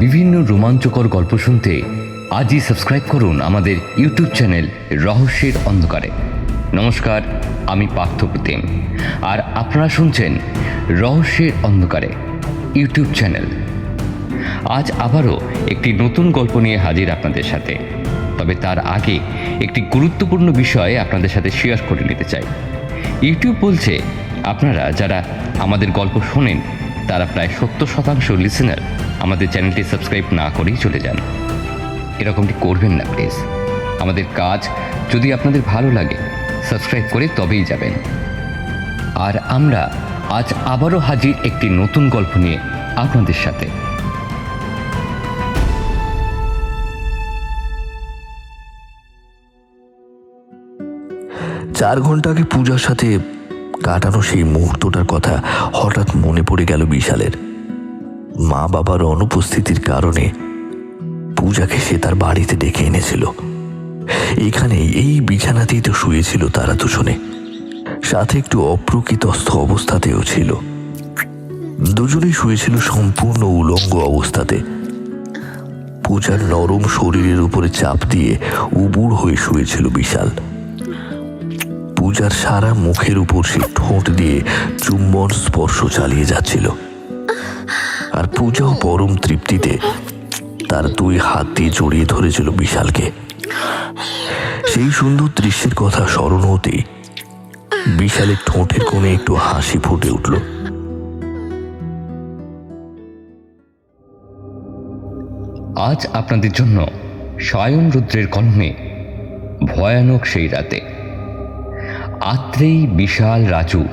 বিভিন্ন রোমাঞ্চকর গল্প শুনতে আজই সাবস্ক্রাইব করুন আমাদের ইউটিউব চ্যানেল রহস্যের অন্ধকারে। নমস্কার, আমি পার্থপ্রতিম, আর আপনারা শুনছেন রহস্যের অন্ধকারে ইউটিউব চ্যানেল। আজ আবারও একটি নতুন গল্প নিয়ে হাজির আপনাদের সাথে। তবে তার আগে একটি গুরুত্বপূর্ণ বিষয় আপনাদের সাথে শেয়ার করে নিতে চাই। ইউটিউব বলছে আপনারা যারা আমাদের গল্প শোনেন তারা প্রায় 70% লিসেনার আমাদের চ্যানেলটি সাবস্ক্রাইব না করেই চলে যান। এরকমটি করবেন না প্লিজ। আমাদের কাজ যদি আপনাদের ভালো লাগে সাবস্ক্রাইব করে তবেই যাবেন। আর আমরা আজ আবারও হাজির একটি নতুন গল্প নিয়ে আপনাদের সাথে। চার ঘন্টা আগে পূজার সাথে কাটানো সেই মুহূর্তটার কথা হঠাৎ মনে পড়ে গেল বিশালের। মা বাবার অনুপস্থিতির কারণে পূজাকে সে তার বাড়িতে ডেকে এনেছিল। এখানে এই বিছানাতেই তো শুয়েছিল তারা দুজনে, সাথে একটু অপ্রকৃতস্থ অবস্থাতেও ছিল। দুজনেই শুয়েছিল সম্পূর্ণ উলঙ্গ অবস্থাতে। পূজার নরম শরীরের উপরে চাপ দিয়ে উবুড় হয়ে শুয়েছিল বিশাল। পূজার সারা মুখের উপর সে ঠোঁট দিয়ে চুম্বন স্পর্শ চালিয়ে যাচ্ছিল, আর পূজাও পরম তৃপ্তিতে তার দুই হাত দিয়ে জড়িয়ে ধরেছিল বিশালকে। সেই সুন্দর দৃশ্যের কথা স্মরণ হতেই বিশালের ঠোঁটের কোণে একটু হাসি ফুটে উঠল। আজ আপনাদের জন্য সায়ন রুদ্রের কলমে ভয়ানক সেই রাতে। আত্রেই, বিশাল, রাজু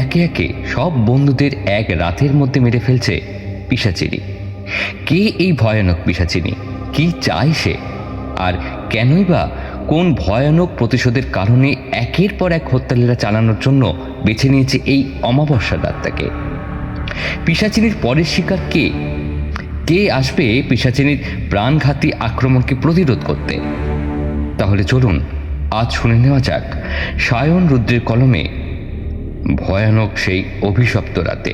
একে একে সব বন্ধুদের এক রাতের মধ্যে মেরে ফেলছে পিশাচিনী। কে এই ভয়ানক পিশাচিনী? কি চায় সে? আর কেনই বা কোন ভয়ানক প্রতিশোধের কারণে একের পর এক হত্যালীলা চালানোর জন্য বেছে নিয়েছে এই অমাবস্যা রাতটাকে? পিশাচিনীর পরের শিকার কে? কে আসবে পিশাচিনীর প্রাণঘাতী আক্রমণকে প্রতিরোধ করতে? তাহলে চলুন আজ শুনে নেওয়া যাক সায়ন রুদ্রের কলমে ভয়ানক সেই অভিশপ্ত রাতে।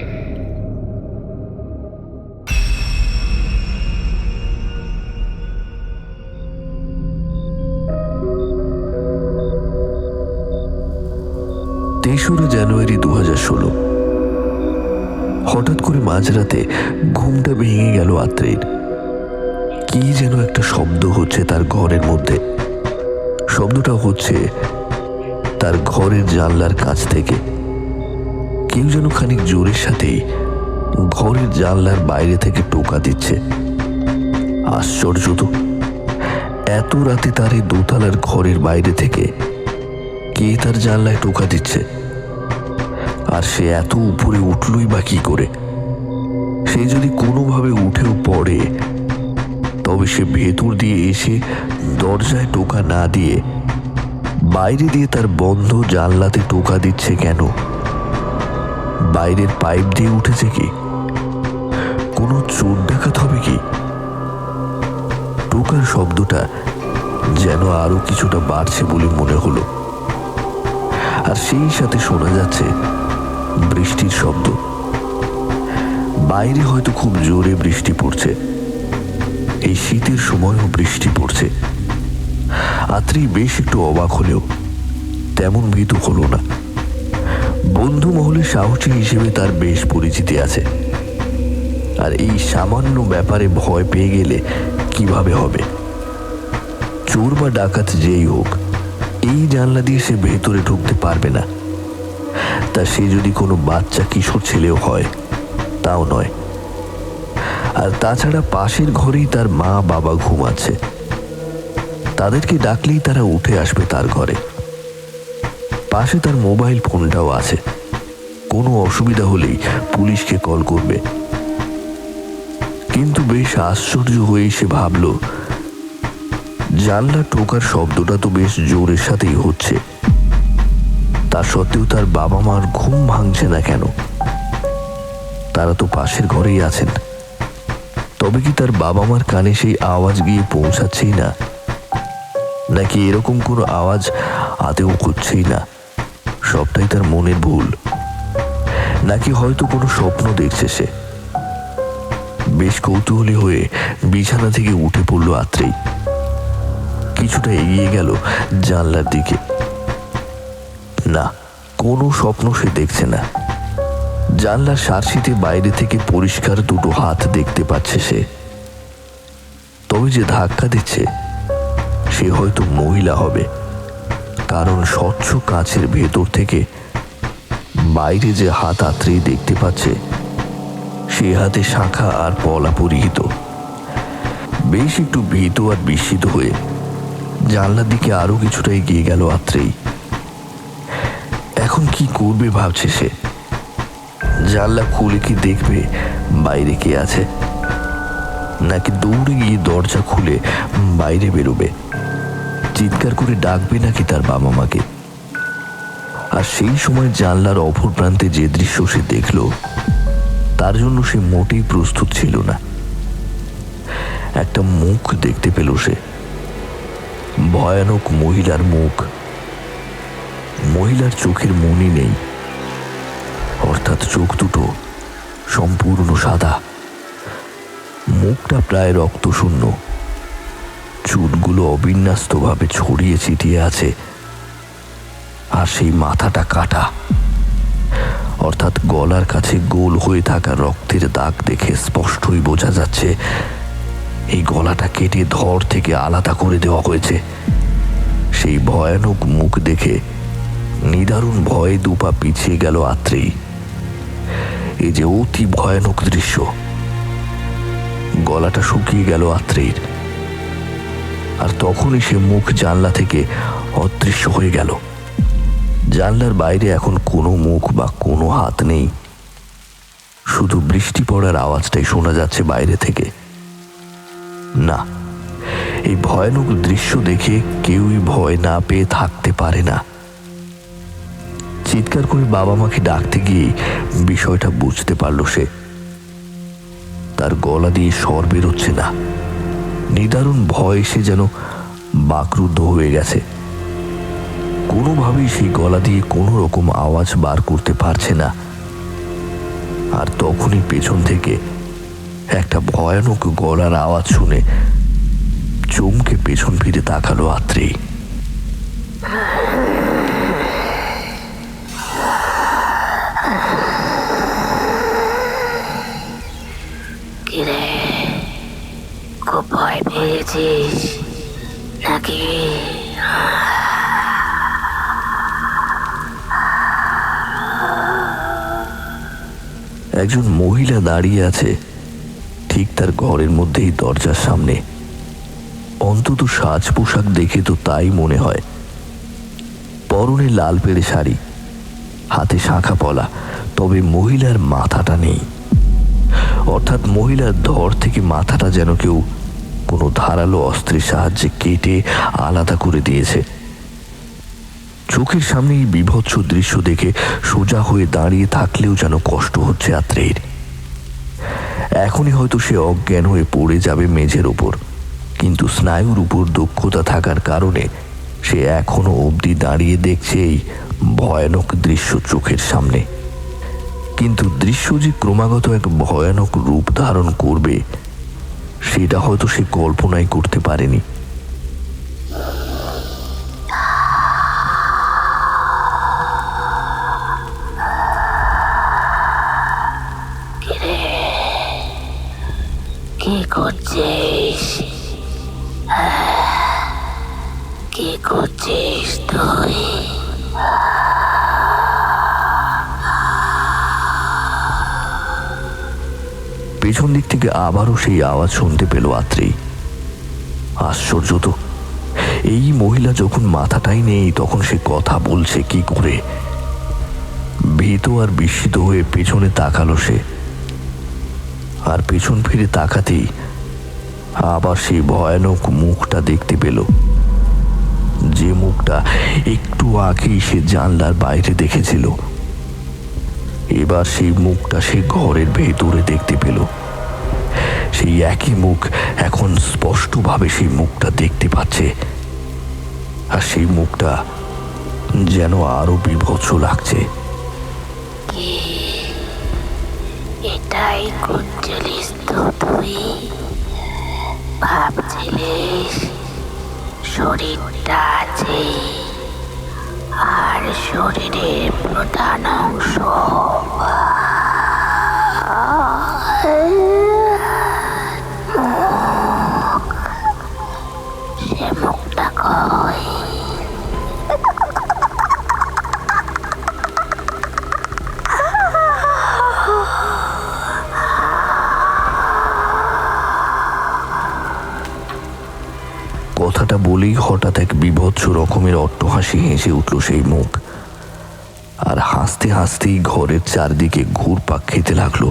তেসরা জানুয়ারি 2016। হঠাৎ করে মাঝরাতে ঘুমটা ভেঙে গেল আত্রের। কি যেন একটা শব্দ হচ্ছে তার ঘরের মধ্যে। শব্দটা হচ্ছে তার ঘরের জানলার কাছ থেকে। কেউ যেন খানিক জোরের সাথেই ঘরের জানলার বাইরে থেকে টোকা দিচ্ছে। আশ্চর্য তো, এত রাতে তার এই দোতলার ঘরের বাইরে থেকে কে তার জানলায় টোকা দিচ্ছে? আর সে এত উপরে উঠলই বা কি করে? সে যদি কোনোভাবে উঠেও পড়ে তবে সে ভেতর দিয়ে এসে দরজায় টোকা না দিয়ে বাইরে দিয়ে তার বন্ধ জানলাতে টোকা দিচ্ছে কেন? বাইরের পাইপ দিয়ে উঠেছে কি? কোনো চোর ডাকাত হবে কি? টোকার শব্দটা যেন আরো কিছুটা বাড়ছে বলে মনে হলো। আর সেই সাথে শোনা যাচ্ছে বৃষ্টির শব্দ। বাইরে হয়তো খুব জোরে বৃষ্টি পড়ছে। এই শীতের সময়ও বৃষ্টি পড়ছে। আত্রি বেশ একটু অবাক হলেও তেমন ভীতু হলো না। বন্ধু মহলে সাহসী হিসেবে তার বেশ পরিচিতি আছে, আর এই সামান্য ব্যাপারে ভয় পেয়ে গেলে কিভাবে হবে? চোর বা ডাকাত যেই হোক, এই জানলা দিয়ে সে ভেতরে ঢুকতে পারবে না। তা সে যদি কোনো বাচ্চা কিশোর ছেলেও হয় তাও নয়। আর তাছাড়া পাশের ঘরেই তার মা বাবা ঘুমাচ্ছে। তাদেরকে ডাকলেই তারা উঠে আসবে তার ঘরে। পাশে তার মোবাইল ফোনটাও আছে। কোনো অসুবিধা হলেই পুলিশকে কল করবে। কিন্তু বেশ আশ্চর্য হয়ে সে ভাবল, জানলা টোকার শব্দটা তো বেশ জোরের সাথেই হচ্ছে। তা সত্ত্বেও তার বাবা মার ঘুম ভাঙছে না কেন? তারা তো পাশের ঘরেই আছেন। তবে কি তার বাবা মার কানে সেই আওয়াজ গিয়ে পৌঁছাচ্ছেই না? নাকি এরকম কোনো আওয়াজ আদেও হচ্ছেই না? সবটাই তার মনের ভুল। নাকি হয়তো কোনো স্বপ্ন দেখছে সে? বেশ কৌতূহলী হয়ে বিছানা থেকে উঠে পড়ল আত্রেই। কিছুটা এগিয়ে গেল জানলার দিকে। না, কোনো স্বপ্ন সে দেখছে না। জানলার সার্সিতে বাইরে থেকে পরিষ্কার দুটো হাত দেখতে পাচ্ছে সে। তবে যে ধাক্কা দিচ্ছে সে হয়তো মহিলা হবে, কারণ স্বচ্ছ কাঁচের ভেতর থেকে বাইরে যে হাত আত্রেই দেখতে পাচ্ছে সে হাতে শাঁখা আর পলা পরিহিত। বেশ একটু ভীত আর বিস্মিত হয়ে জানলার দিকে আরো কিছুটা এগিয়ে গেল আত্রেই। এখন কি করবে ভাবছে সে। জানলা খুলে কি দেখবে বাইরে কে আছে, নাকি দৌড়ে গিয়ে দরজা খুলে বাইরে বেরোবে, চিৎকার করে ডাকবে নাকি তার বাবা মাকে। আর সেই সময় জানলার অপর প্রান্তে যে দৃশ্য সে দেখল তার জন্য সে মোটেই প্রস্তুত ছিল না। একটা মুখ দেখতে পেল সে, ভয়ানক মহিলার মুখ। মহিলার চোখের মনি নেই, অর্থাৎ চোখ দুটো সম্পূর্ণ সাদা। মুখটা প্রায় রক্তশূন্য, চুলগুলো অবিন্যস্তভাবে ছড়িয়ে ছিটিয়ে আছে, আর সেই মাথাটা কাটা, অর্থাৎ গলার কাছে গোল হয়ে থাকা রক্তের দাগ দেখে স্পষ্টই বোঝা যাচ্ছে এই গলাটা কেটে ধর থেকে আলাদা করে দেওয়া হয়েছে। সেই ভয়ানক মুখ দেখে নিদারুণ ভয়ে দুপা পিছিয়ে গেল আত্রেই। এই যে অতি ভয়ানক দৃশ্য। গলাটা শুকিয়ে গেল আত্রেইর, আর তখনই সে মুখ জানলা থেকে অদৃশ্য হয়ে গেল। জানলার বাইরে এখন কোনো মুখ বা কোনো হাত নেই, শুধু বৃষ্টি পড়ার আওয়াজটাই শোনা যাচ্ছে বাইরে থেকে। না, এই ভয়ানক দৃশ্য দেখে কেউই ভয় না পেয়ে থাকতে পারে না। চিৎকার করে বাবা মাকে ডাকতে গিয়ে বিষয়টা বুঝতে পারল সে। তার গলা দিয়ে স্বর বেরোচ্ছে না। নিদারুণ ভয় সে যেন বাকরুদ্ধ হয়ে গেছে। কোনোভাবেই সেই গলা দিয়ে কোনো রকম আওয়াজ বার করতে পারছে না। আর তখনই পেছন থেকে একটা ভয়ানক গলার আওয়াজ শুনে চমকে পেছন ফিরে তাকালো আত্রেই। কিরে, খুব ভয় পেয়েছিস নাকি? একজন মহিলা দাঁড়িয়ে আছে ঠিক তার ঘরের মধ্যেই, দরজার সামনে। অন্তত সাজ পোশাক দেখে তো তাই মনে হয়। পরনে লাল পেড়ে শাড়ি, হাতে শাঁখা পলা, তবে মহিলার মাথাটা নেই। অর্থাৎ মহিলার ধর থেকে মাথাটা যেন কেউ কোনো ধারালো অস্ত্রের সাহায্যে কেটে আলাদা করে দিয়েছে। চোখের সামনে এই বীভৎস দৃশ্য দেখে সোজা হয়ে দাঁড়িয়ে থাকলেও যেন কষ্ট হচ্ছে আত্রেইর। এখনই হয়তো সে অজ্ঞান হয়ে পড়ে যাবে মেঝের ওপর, কিন্তু স্নায়ুর উপর দক্ষতা থাকার কারণে সে এখনো অবধি দাঁড়িয়ে দেখছে এই ভয়ানক দৃশ্য চোখের সামনে। কিন্তু দৃশ্য যে ক্রমাগত এক ভয়ানক রূপ ধারণ করবে সেটা হয়তো সে কল্পনাই করতে পারেনি। কি করছিস? কি করছিস তুই? পেছন দিক থেকে আবারও সেই আওয়াজ শুনতে পেল আত্রেই। আশ্চর্য তো, এই মহিলা যখন মাথাটাই নেই তখন সে কথা বলছে কি করে? ভীত আর বিস্মিত হয়ে পেছনে তাকালো সে। আর পেছন ফিরে তাকাতেই আবার সেই ভয়ানক মুখটা দেখতে পেল, যে মুখটা একটু আগেই সে জানলার বাইরে দেখেছিল। এবার সেই মুখটা সে ঘরের ভেতরে দেখতে পেল। সেই একই মুখ এখন স্পষ্টভাবে সেই মুখটা দেখতে পাচ্ছে, আর সেই মুখটা যেন আরো বীভৎস লাগছে। এটাই করছিলিস তো তুই? তুই? ভাবছিলিস শরীরটা আছে, আর শরীরের প্রধান অংশ সে মুখটা কই? কথাটা বলেই হঠাৎ এক বীভৎস রকমের অট্টহাসি হেসে উঠল সেই মুখ, আর হাসতে হাসতেই ঘরের চারদিকে ঘুরপাক খেতে লাগলো।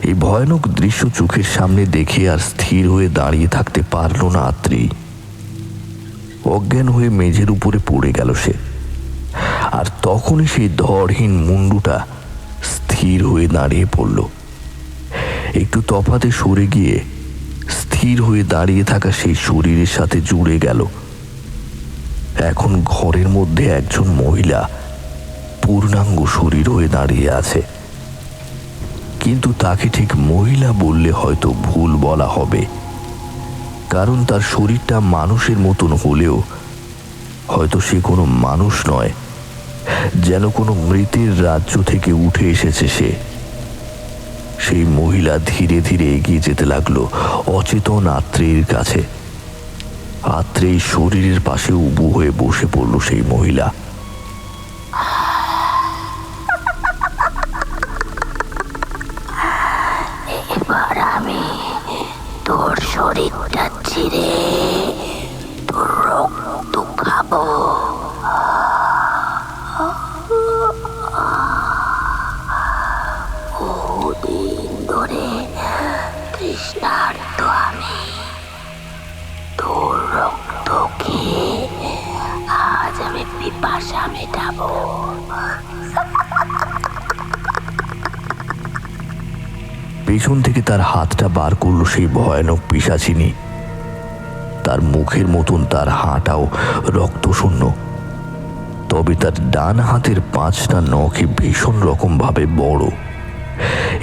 এই ভয়ানক দৃশ্য চোখের সামনে দেখে আর স্থির হয়ে দাঁড়িয়ে থাকতে পারল না আত্রি। অজ্ঞান হয়ে মেঝের উপরে পড়ে গেল সে, আর তখনই সেই ধড়হীন মুন্ডুটা স্থির হয়ে দাঁড়িয়ে পড়ল। একটু তফাতে সরে গিয়ে স্থির হয়ে দাঁড়িয়ে থাকা সেই শরীরের সাথে জুড়ে গেল। এখন ঘরের মধ্যে একজন মহিলা পূর্ণাঙ্গ শরীর হয়ে দাঁড়িয়ে আছে, কিন্তু তাকে ঠিক মহিলা বললে হয়তো ভুল বলা হবে, কারণ তার শরীরটা মানুষের মতন হলেও হয়তো সে কোনো মানুষ নয়, যেন কোনো মৃতের রাজ্য থেকে উঠে এসেছে সে। সেই মহিলা ধীরে ধীরে এগিয়ে যেতে লাগলো অচেতন আত্রেয়ীর কাছে। আত্রেয়ীর শরীরের পাশে উবু হয়ে বসে পড়ল সেই মহিলা। এবার আমি তোর শরীরটা চিরে তোর রক্ত খাবো। বহুদিন ধরে তৃষ্ণার্ত আমি, তোর রক্ত খেয়ে আজ আমি পিপাসা মেটাবো। পেছন থেকে তার হাতটা বার করলো সেই ভয়ানক পিশাচিনী। তার মুখের মতন তার হাঁটাও রক্তশূন্য, তবে তার ডান হাতের 5টা নখে ভীষণ রকম ভাবে বড়।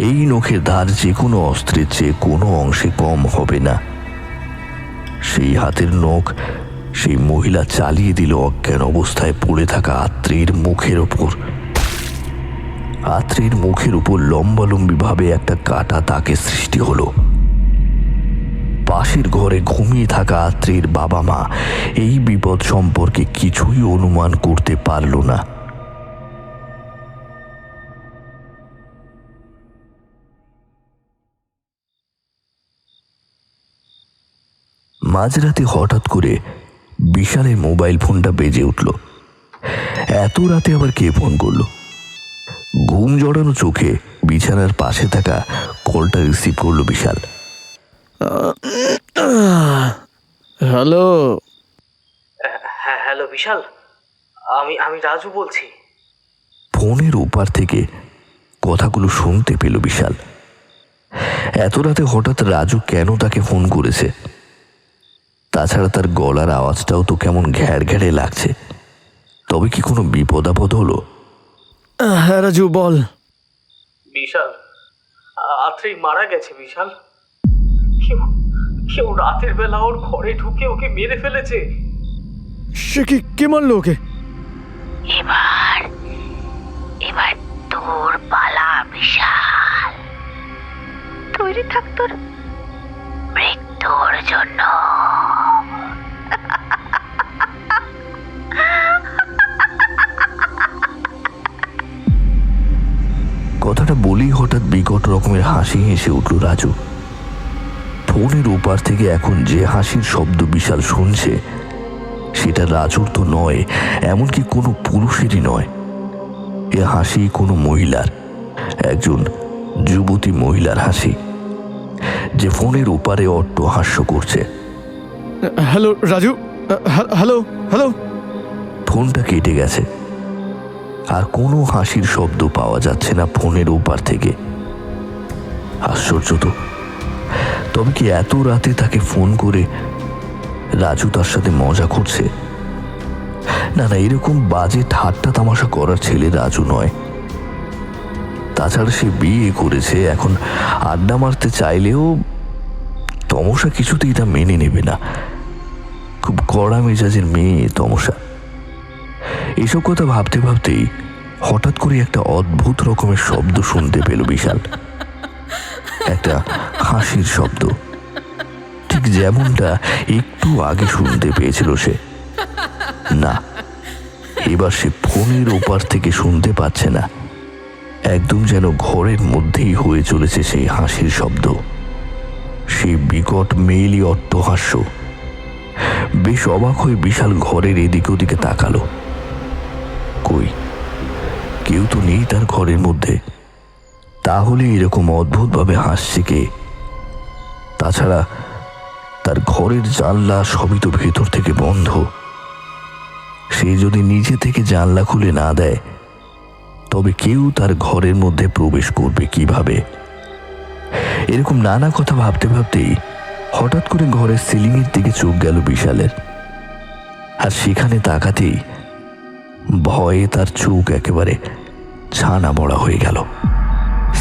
এই নখের ধার যে কোনো অস্ত্রের চেয়ে কোনো অংশে কম হবে না। সেই হাতের নখ সেই মহিলা চালিয়ে দিল অজ্ঞান অবস্থায় পড়ে থাকা আত্রেয়ীর মুখের ওপর। আত্রেয়ীর মুখের উপর লম্বালম্বি ভাবে একটা কাটা দাগের সৃষ্টি হলো। পাশের ঘরে ঘুমিয়ে থাকা আত্রেয়ীর বাবা মা এই বিপদ সম্পর্কে কিছুই অনুমান করতে পারল না। মাঝরাতে হঠাৎ করে বিশালের মোবাইল ফোনটা বেজে উঠল। এত রাতে আবার কে ফোন করলো? ঘুম জড়ানো চোখে বিছানার পাশে থাকা কলটা রিসিভ করলো বিশাল। হ্যালো। হ্যাঁ, হ্যালো বিশাল, আমি রাজু বলছি। ফোনের ওপার থেকে কথাগুলো শুনতে পেল বিশাল। এত রাতে হঠাৎ রাজু কেন তাকে ফোন করেছে? তাছাড়া তার গলার আওয়াজটাও তো কেমন ঘ্যাড় ঘ্যাড়ে লাগছে। তবে কি কোনো বিপদ আপদ হলো? হ্যাঁ রাজু, বল। বিশাল, আত্রেই মারা গেছে বিশাল। কেউ রাতের বেলা ওর ঘরে ঢুকে ওকে মেরে ফেলেছে। সে কে মারলো ওকে? এবার এবার তোর পালা বিশাল। তৈরি থাক তোর মৃত্যুর জন্য। কথাটা বলেই হঠাৎ বিকট রকমের হাসি হেসে উঠল রাজু। ফোনের ওপার থেকে এখন যে হাসির শব্দ বিশাল শুনছে সেটা রাজুর তো নয়, এমনকি কোনো পুরুষেরই নয়। এ হাসি কোনো মহিলার, একজন যুবতী মহিলার হাসি, যে ফোনের ওপারে অট্টহাস্য করছে। Hello Raju, hello hello. ফোনটা কেটে গেছে, আর কোনো হাসির শব্দ পাওয়া যাচ্ছে না ফোনের ওপার থেকে। আশ্চর্য তো। তবে কি এত রাতে তাকে ফোন করে রাজু তার সাথে মজা করছে? না না, এরকম বাজে ঠাট্টা তামাশা করার ছেলে রাজু নয়। তাছাড়া সে বিয়ে করেছে, এখন আড্ডা মারতে চাইলেও তমসা কিছুতেই তা মেনে নেবে না। খুব কড়া মেজাজের মেয়ে তমসা। এসব কথা ভাবতে ভাবতেই হঠাৎ করে একটা অদ্ভুত রকমের শব্দ শুনতে পেল বিশাল। একটা হাসির শব্দ, ঠিক যেমনটা একটু আগে শুনতে পেয়েছিল সে। না, এবার সে ফোনের ওপার থেকে শুনতে পাচ্ছে না, একদম যেন ঘরের মধ্যেই হয়ে চলেছে সেই হাসির শব্দ, সেই বিকট মেয়েলি অট্টহাস্য। বেশ অবাক হয়ে বিশাল ঘরের এদিকে ওদিকে তাকালো। কই, কেউ তো নেই তার ঘরের মধ্যে। তাহলে এরকম অদ্ভুতভাবে হাসছে কে? তাছাড়া তার ঘরের জানলা সবই তো ভেতর থেকে বন্ধ। সে যদি নিজে থেকে জানলা খুলে না দেয়, তবে কেউ তার ঘরের মধ্যে প্রবেশ করবে কিভাবে? এরকম নানা কথা ভাবতে ভাবতেই হঠাৎ করে ঘরের সিলিংয়ের দিকে চোখ গেল বিশালের। আর সেখানে তাকাতেই ভয়ে তার চোখ একেবারে ছানা বড়া হয়ে গেল।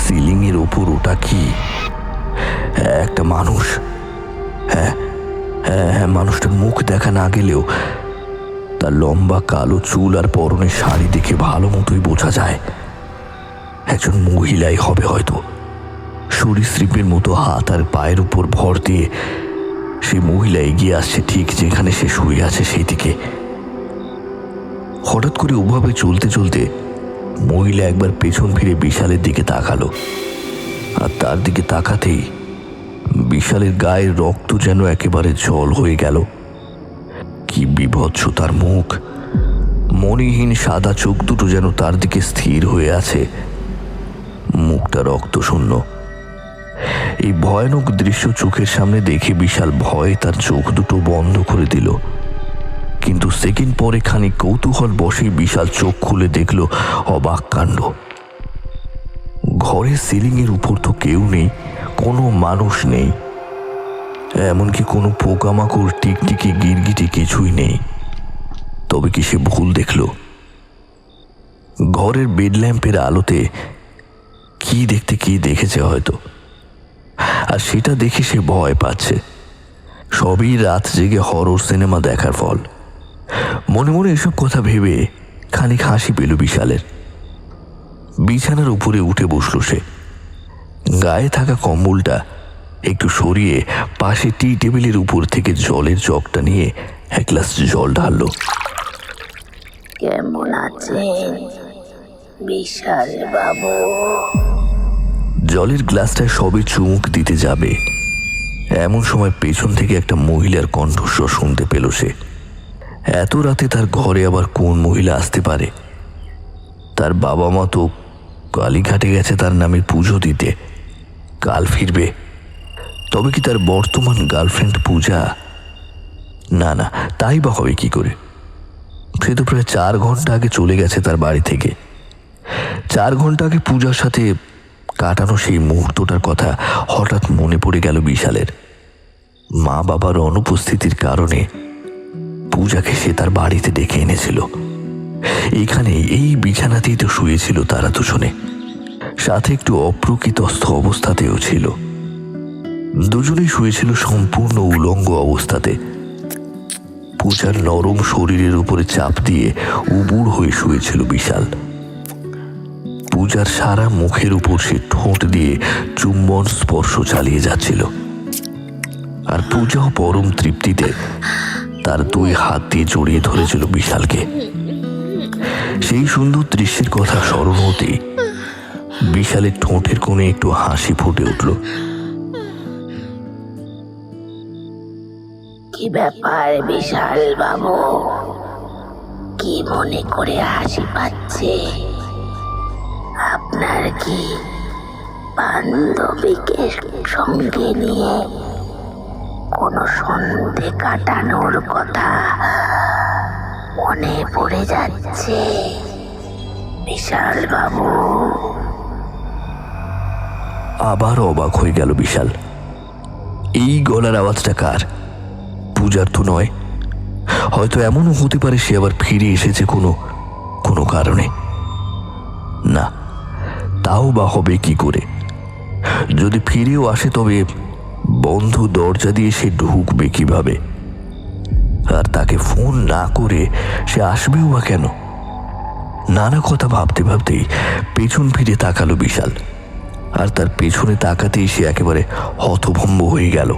সিলিংয়ের ওপর ওটা কি? একটা মানুষ। হ্যাঁ হ্যাঁ, মানুষটার মুখ দেখা না গেলেও তার লম্বা কালো চুল আর পরনের শাড়ি দেখে ভালো মতোই বোঝা যায় একজন মহিলাই হবে হয়তো। সরীসৃপের মতো হাত আর পায়ের উপর ভর দিয়ে সেই মহিলা এগিয়ে আসছে ঠিক যেখানে সে শুয়ে আছে সেই দিকে। হঠাৎ করে ওভাবে চলতে চলতে মহিলা একবার পেছন ফিরে বিশালের দিকে তাকালো, আর তার দিকে তাকাতেই বিশালের গায়ের রক্ত যেন একেবারে জল হয়ে গেল। কি বিভৎস তার মুখ! মণিহীন সাদা চোখ দুটো যেন তার দিকে স্থির হয়ে আছে, মুখটা রক্তশূন্য। এই ভয়ানক দৃশ্য চোখের সামনে দেখে বিশাল ভয়ে তার চোখ দুটো বন্ধ করে দিল। কিন্তু সেকেন্ড পরে খানিক কৌতূহল বসেই বিশাল চোখ খুলে দেখল অবাক কাণ্ড। ঘরের সিলিংয়ের উপর তো কেউ নেই, কোনো মানুষ নেই, এমনকি কোনো পোকামাকড়, টিকটিকি, গিরগিটি কিছুই নেই। তবে কি সে ভুল দেখল? ঘরের বেড ল্যাম্পের আলোতে কি দেখেছে হয়তো, আর সেটা দেখে সে ভয় পাচ্ছে। সবই রাত জেগে হরর সিনেমা দেখার ফল। মনে মনে এসব কথা ভেবে খানিক হাসি পেল বিশালের। বিছানার উপরে উঠে বসল সে। গায়ে থাকা কম্বলটা একটু সরিয়ে পাশে টি টেবিলের উপর থেকে জলের জগটা নিয়ে এক গ্লাস জল ঢালল। কেমন আছেন বিশাল বাবু? জলের গ্লাসটা সবে চুমুক দিতে যাবে এমন সময় পেছন থেকে একটা মহিলার কণ্ঠস্বর শুনতে পেল সে। এত রাতে তার ঘরে আবার কোন মহিলা আসতে পারে? তার বাবা মা তো কালীঘাটে গেছে তার নামে পুজো দিতে, কাল ফিরবে। তবে কি তার বর্তমান গার্লফ্রেন্ড পূজা? না না, তাই বা হবে কি করে? সে তো প্রায় 4 ঘন্টা আগে চলে গেছে তার বাড়ি থেকে। 4 ঘন্টা আগে পূজার সাথে কাটানো সেই মুহূর্তটার কথা হঠাৎ মনে পড়ে গেল বিশালের। মা বাবার অনুপস্থিতির কারণে পূজাকে সে তার বাড়িতে ডেকে এনেছিল। এখানে এই বিছানাতেই তো শুয়েছিল তারা দুজনে, সাথে একটু অপ্রকৃতস্থ অবস্থাতেও ছিল। দুজনেই শুয়েছিল সম্পূর্ণ উলঙ্গ অবস্থাতে। পূজার নরম শরীরের উপরে চাপ দিয়ে উবুড় হয়ে শুয়েছিল বিশাল। পূজার সারা মুখের উপর সে ঠোঁট দিয়ে চুম্বন স্পর্শ চালিয়ে যাচ্ছিল, আর পূজাও পরম তৃপ্তিতে তার 2 হাত দিয়ে জড়িয়ে ধরেছিল বিশালকে। সেই সুন্দর দৃশ্যের কথা স্মরণ হতেই বিশালের ঠোঁটের কোণে একটু হাসি ফুটে উঠল। কি ব্যাপার বিশাল বাবু? কি মনে করে হাসি পাচ্ছে? আপনার কি বান্ধবীকে সঙ্গে নিয়ে কোনো সন্ধে কাটানোর কথা মনে পড়ে যাচ্ছে বিশাল বাবু? আবার অবাক হয়ে গেল বিশাল। এই গলার আওয়াজটা কার? পূজার তো নয়। হয়তো এমনও হতে পারে সে আবার ফিরে এসেছে কোনো কারণে। না, তাও বা হবে কি করে? যদি ফিরেও আসে তবে বন্ধ দরজা দিয়ে সে ঢুকবে কিভাবে? আর তাকে ফোন না করে সে আসবেও বা কেন? নানা কথা ভাবতে ভাবতেই পেছন ফিরে তাকালো বিশাল। আর তার পেছনে তাকাতেই সে একেবারে হতভম্ব হয়ে গেল।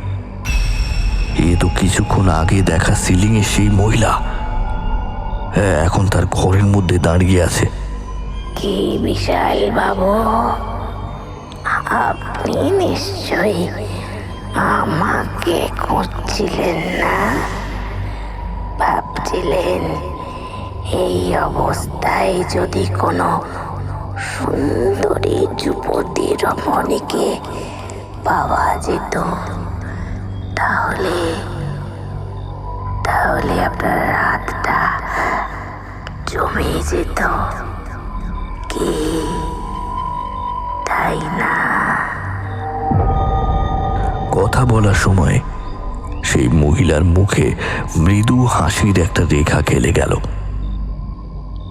এ তো কিছুক্ষণ আগে দেখা সিলিংয়ে সেই মহিলা, হ্যাঁ, এখন তার ঘরের মধ্যে দাঁড়িয়ে আছে। কি বিশাল বাবু, আপনি নিশ্চয়ই আমাকে খুঁজছিলেন না? ভাবছিলেন এই অবস্থায় যদি কোনো সুন্দরী যুবতী রমণীকে পাওয়া যেত তাহলে তাহলে আপনার রাতটা জমে যেত, কি তাই না? কথা বলার সময় সেই মহিলার মুখে মৃদু হাসির একটা রেখা খেলে গেল।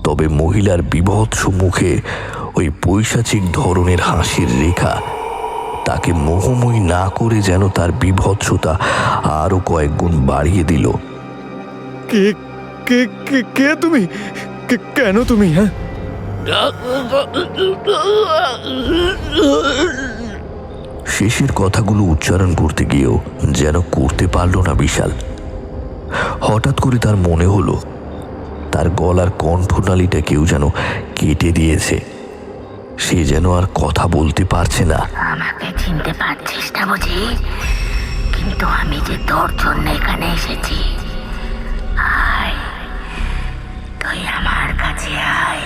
তবে মহিলার বিভৎস মুখে ওই পৈশাচিক ধরনের হাসির রেখা তাকে মোহময়ী না করে যেন তার বিভৎসতা আরো কয়েক গুণ বাড়িয়ে দিল। কে কে কে কে তুমি? কেন তুমি? হ্যাঁ, শেষের কথাগুলো উচ্চারণ করতে গিয়েও যেন করতে পারল না বিশাল। হঠাৎ করে তার মনে হলো তার গলার কণ্ঠনালীটা কেউ যেন কেটে দিয়েছে। সে যেন আর কথা বলতে পারছে না। আমাকে চিনতে পারছিস না বুঝি? কিন্তু আমি যে তোর জন্য এখানে এসেছি। আয়, তুই আমার কাছে আয়।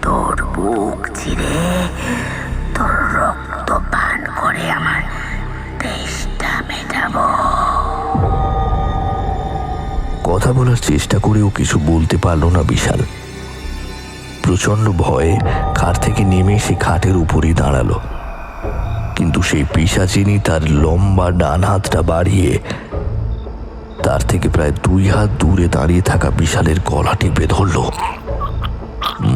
তোর বুক চিরে তোর রক্ত পান করে আমার তেষ্টা মেটাবো। কথা বলার চেষ্টা করেও কিছু বলতে পারল না বিশাল। প্রচন্ড ভয়ে খাট থেকে নেমে সে খাটের উপরই দাঁড়ালো। কিন্তু সেই পিশাচিনী তার লম্বা ডান হাতটা বাড়িয়ে তার থেকে প্রায় 2 হাত দূরে দাঁড়িয়ে থাকা বিশালের গলা টিপে ধরল।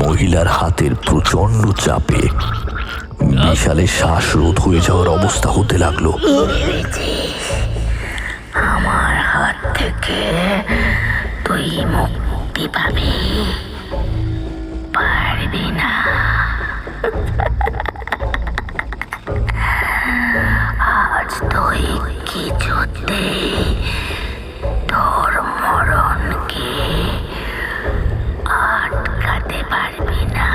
মহিলার হাতের প্রচন্ড চাপে বিশালের শ্বাসরোধ হয়ে যাওয়ার অবস্থা হতে লাগলো। আমার হাত থেকে তুই মুক্তি পাবি, পারবি না। আজ তুই কিছুতে তোর মরণকে আটকাতে পারবি না।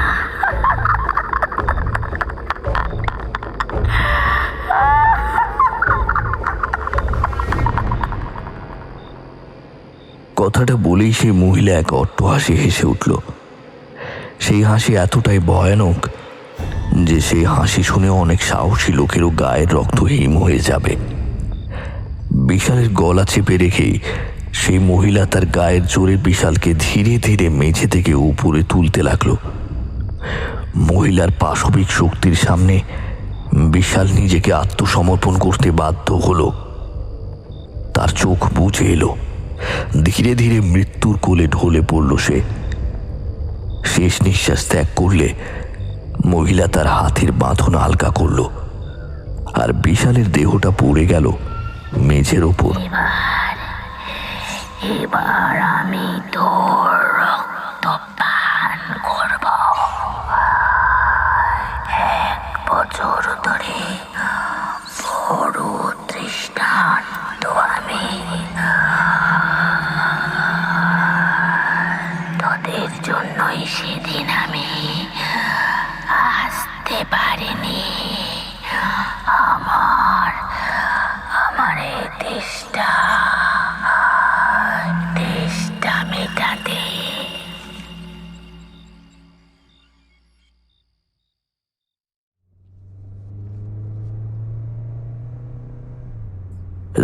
কথাটা বলেই সেই মহিলা এক অট্টহাসি হেসে উঠল। সেই হাসি এতটাই ভয়ানক যে সেই হাসি শুনে অনেক সাহসী লোকেরও গায়ের রক্ত হিম হয়ে যাবে। বিশালের গলা চেপে রেখেই সেই মহিলা তার গায়ের জোরে বিশালকে ধীরে ধীরে মেঝে থেকে উপরে তুলতে লাগলো। মহিলার পাশবিক শক্তির সামনে বিশাল নিজেকে আত্মসমর্পণ করতে বাধ্য হলো। তার চোখ বুজে এলো। ধীরে ধীরে মৃত্যুর কোলে ঢলে পড়ল সে। শেষ নিঃশ্বাস ত্যাগ করলে মহিলা তার হাতের বাঁধন হালকা করল, আর বিশালের দেহটা পড়ে গেল মেঝের ওপর। এবার আমি তোর রক্ত পান করব। 1 বছর ধরে বড় দৃষ্টান্ত আমি তোদের জন্যই সেদিন আমি আসতে পারিনি। আমার এই তেষ্টা মেটাতে।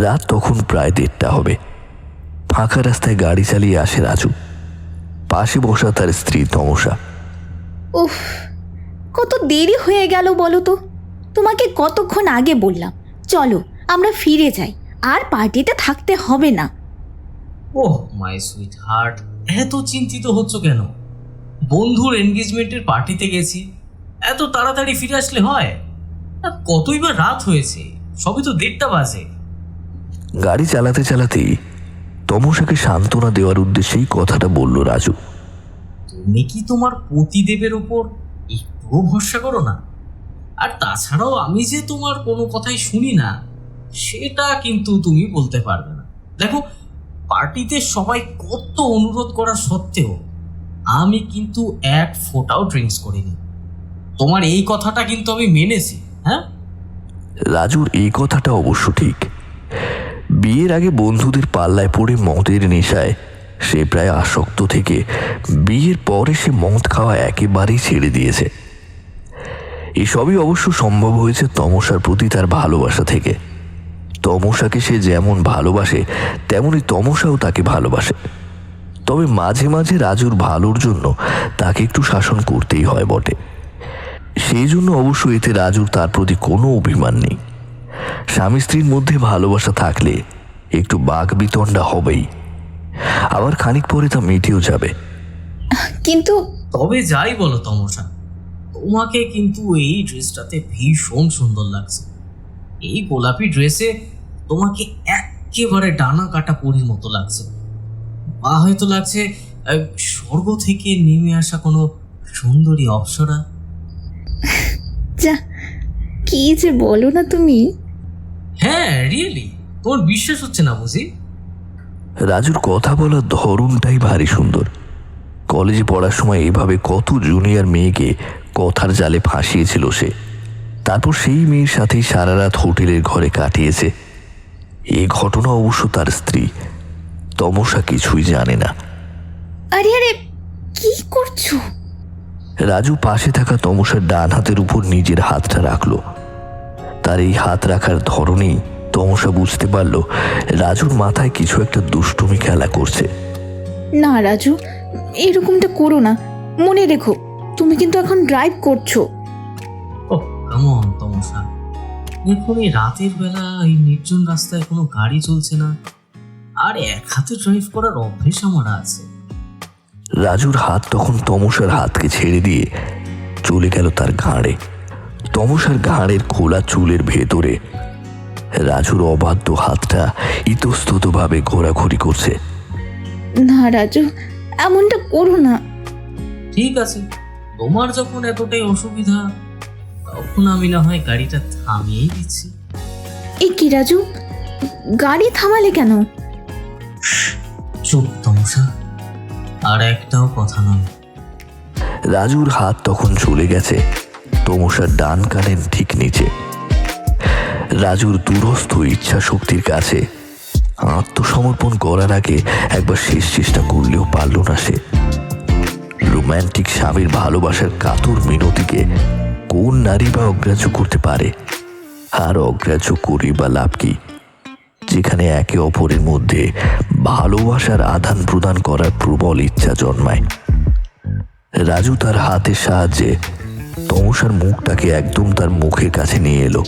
রাত তখন প্রায় 1:30 হবে। ফাঁকা রাস্তায় গাড়ি চালিয়ে আসে রাজু। পাশে বসা তার স্ত্রী তমসা। উফ, কত দেরি হয়ে গেল বলো তো। তোমাকে কতক্ষণ আগে বললাম চলো আমরা ফিরে যাই, আর পার্টিতে থাকতে হবে না। ওহ মাই সুইট হার্ট, এত চিন্তিত হচ্ছ কেন? বন্ধুর এনগেজমেন্টের পার্টিতে গেছি, এত তাড়াতাড়ি ফিরে আসলে হয়? আর কতই বা রাত হয়েছে, সবই তো 1:30 বাজে। গাড়ি চালাতে চালাতেই তমসাকে সান্ত্বনা দেওয়ার উদ্দেশ্যেই কথাটা বলল রাজু। তুমি কি তোমার পতিদেবের উপর একটুও ভরসা করো না? আর তাছাড়াও আমি যে তোমার কোনো কথাই শুনি না সেটা কিন্তু তুমি বলতে পারবে না। দেখো, পার্টিতে সবাই কত অনুরোধ করা সত্ত্বেও আমি কিন্তু এক ফোঁটাও ড্রিঙ্কস করিনি। তোমার এই কথাটা কিন্তু আমি মেনেছি। হ্যাঁ, রাজুর এই কথাটা অবশ্য ঠিক। বিয়ের আগে বন্ধুদের পাল্লায় পড়ে মদের নেশায় সে প্রায় আসক্ত থেকে বিয়ের পরে সে মদ খাওয়া একেবারেই ছেড়ে দিয়েছে। এসবই অবশ্য সম্ভব হয়েছে তমসার প্রতি তার ভালোবাসা থেকে। তমসাকে সে যেমন ভালোবাসে তেমনি তমসাও তাকে ভালোবাসে। তবে মাঝে মাঝে রাজুর ভালোর জন্য তাকে একটু শাসন করতেই হয় বটে। সেই জন্য অবশ্য এতে রাজুর তার প্রতি কোনো অভিমান নেই। স্বামী স্ত্রীর মধ্যে ভালোবাসা থাকলে একটু বাক বিতণ্ডা হবেই, আবার খানিক পরে তা মিটেও যাবে। কিন্তু তবে যাই বলো তমসা, তোমাকে কিন্তু এই ড্রেসটাতে ভীষণ সুন্দর লাগছে। এই গোলাপি ড্রেসে তোমাকে একেবারে ডানা কাটা পরীর মতো লাগছে, বা হয়তো লাগছে স্বর্গ থেকে নেমে আসা কোনো সুন্দরী অপ্সরা। যা, কি যে বলো না তুমি। হ্যাঁ, রিয়েলি, তোমার বিশ্বাস হচ্ছে না বুঝি? রাজুর কথা বলার ধরনটাই ভারী সুন্দর। কলেজে পড়ার সময় এভাবে কত জুনিয়র মেয়েকে কথার জালে ফাঁসিয়েছিল সে। তারপর সেই মেয়ের সাথেই সারা রাত হোটেলের ঘরে কাটিয়েছে। এই ঘটনা অবশ্য তার স্ত্রী তমসা কিছুই জানে না। আরে আরে, কি করছো? রাজু পাশে থাকা তমসার ডান হাতের উপর নিজের হাতটা রাখলো। তার এই হাত রাখার ধরনেই তমসা বুঝতে পারল রাজুর মাথায় কিছু একটা দুষ্টুমি খেলা করছে। না রাজু, এরকমটা করো না। মনে রেখো, তুমি কিন্তু এখন ড্রাইভ করছো। ও কেমন তমসা, এখন এই রাতের বেলা এই নির্জন রাস্তায় কোনো গাড়ি চলছে না, আর এক হাতে ড্রাইভ করার অভ্যেস আমার আছে। রাজুর হাত তখন তমসার হাতকে ছেড়ে দিয়ে চলে গেল তার ঘাড়ে। তমসার ঘাড়ের খোলা চুলের ভেতরে রাজুর অবাধ্য হাতটা ইতস্ততভাবে ঘোরাঘুরি করছে। না রাজু, এমনটা করো না। ঠিক আছে, তোমার যখন এতটাই অসুবিধা, তখন আমি না হয় গাড়িটা থামিয়েই দিচ্ছি। এ কি রাজু, গাড়ি থামালে কেন? চুপ তমসা, আর একটাও কথা নয়। রাজুর হাত তখন চলে গেছে তমসার ডান কানের ঠিক নিচে। রাজুর দূরস্থ ইচ্ছা শক্তির কাছে আত্মসমর্পণ করার আগে একবার শেষ চেষ্টা করলেও পারল না সে। রোম্যান্টিক স্বামীর ভালোবাসার কাতর মিনতিকে কোন নারী বা অগ্রাহ্য করতে পারে? আর অগ্রাহ্য করি বা লাভ কি, যেখানে একে অপরের মধ্যে ভালোবাসার আদান প্রদান করার প্রবল ইচ্ছা জন্মায়। রাজু তার হাতের সাহায্যে তমসার মুখটাকে একদম তার মুখের কাছে নিয়ে এলো।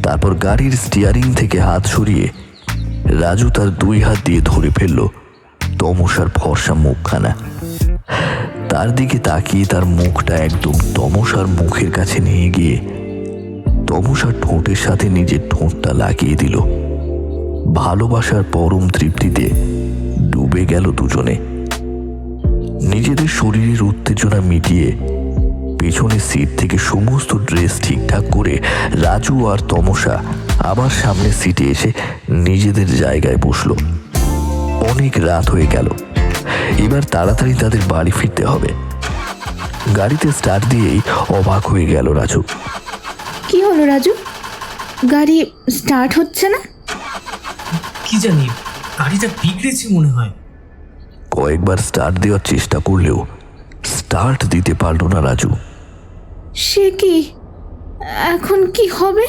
তারপর গাড়ির স্টিয়ারিং থেকে হাত সরিয়ে রাজু তার 2 হাত দিয়ে ধরে ফেলল তমসার ফর্সা মুখখানা। তার দিকে তাকিয়ে তার মুখটা একদম তমসার মুখের কাছে নিয়ে গিয়ে তমসার ঠোঁটের সাথে নিজের ঠোঁটটা লাগিয়ে দিল। ভালোবাসার পরম তৃপ্তিতে ডুবে গেল দুজনে। নিজেদের শরীরের উত্তেজনা মিটিয়ে পেছনের সিট থেকে সমস্ত ড্রেস ঠিকঠাক করে রাজু আর তমসা আবার সামনের সিটে এসে নিজেদের জায়গায় বসল। অনেক রাত হয়ে গেল, এবার তাড়াতাড়ি তাদের বাড়ি ফিরতে হবে। গাড়িতে স্টার্ট দিয়েই অবাক হয়ে গেল রাজু। কি হলো রাজু, গাড়ি স্টার্ট হচ্ছে না? কি জানি, গাড়িটা বিগড়েছে মনে হয়। কয়েকবার স্টার্ট দেওয়ার চেষ্টা করলেও স্টার্ট দিতে পারল না রাজু। সে কি, এখন কি হবে?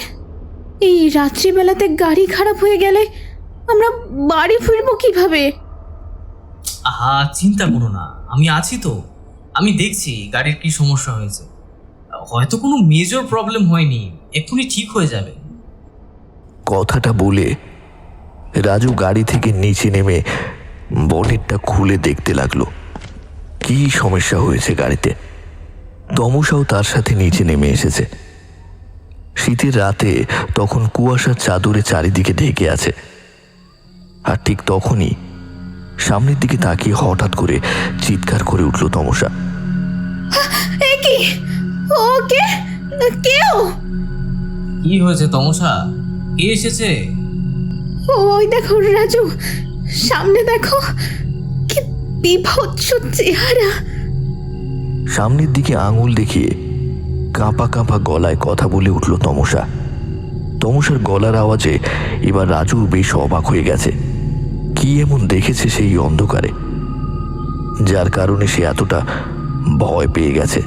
এই রাত্রিবেলাতে গাড়ি খারাপ হয়ে গেলে আমরা বাড়ি ফিরবো কিভাবে? আহা, চিন্তা করো না, আমি আছি তো। আমি দেখছি গাড়ির কি সমস্যা হয়েছে। হয়তো কোনো মেজর প্রবলেম হয়নি, এক্ষুনি ঠিক হয়ে যাবে। কথাটা বলে রাজু গাড়ি থেকে নিচে নেমে বনেটটা খুলে দেখতে লাগলো কি সমস্যা হয়েছে গাড়িতে। তমসাও তার সাথে নিচে নেমে এসেছে। শীতের রাতে তখন কুয়াশার চাদরে চারিদিকে ঢেকে আছে। আর ঠিক তখনই সামনের দিকে তাকিয়ে হঠাৎ করে চিৎকার করে উঠল তমসা। এ কি? ও কে? কেউ? কি হয়েছে তমসা? কে এসেছে? ওই দেখো রাজু, সামনে দেখো, কি বিভৎস চেহারা। সামনের দিকে আঙুল দেখিয়ে কাঁপা কাঁপা গলায় কথা বলে উঠল তমসা। তমসার গলার আওয়াজে এবার রাজু বেশ অবাক হয়ে গেছে। কি এমন দেখেছে সেই অন্ধকারে যার কারণে সে এতটা ভয় পেয়ে গেছে?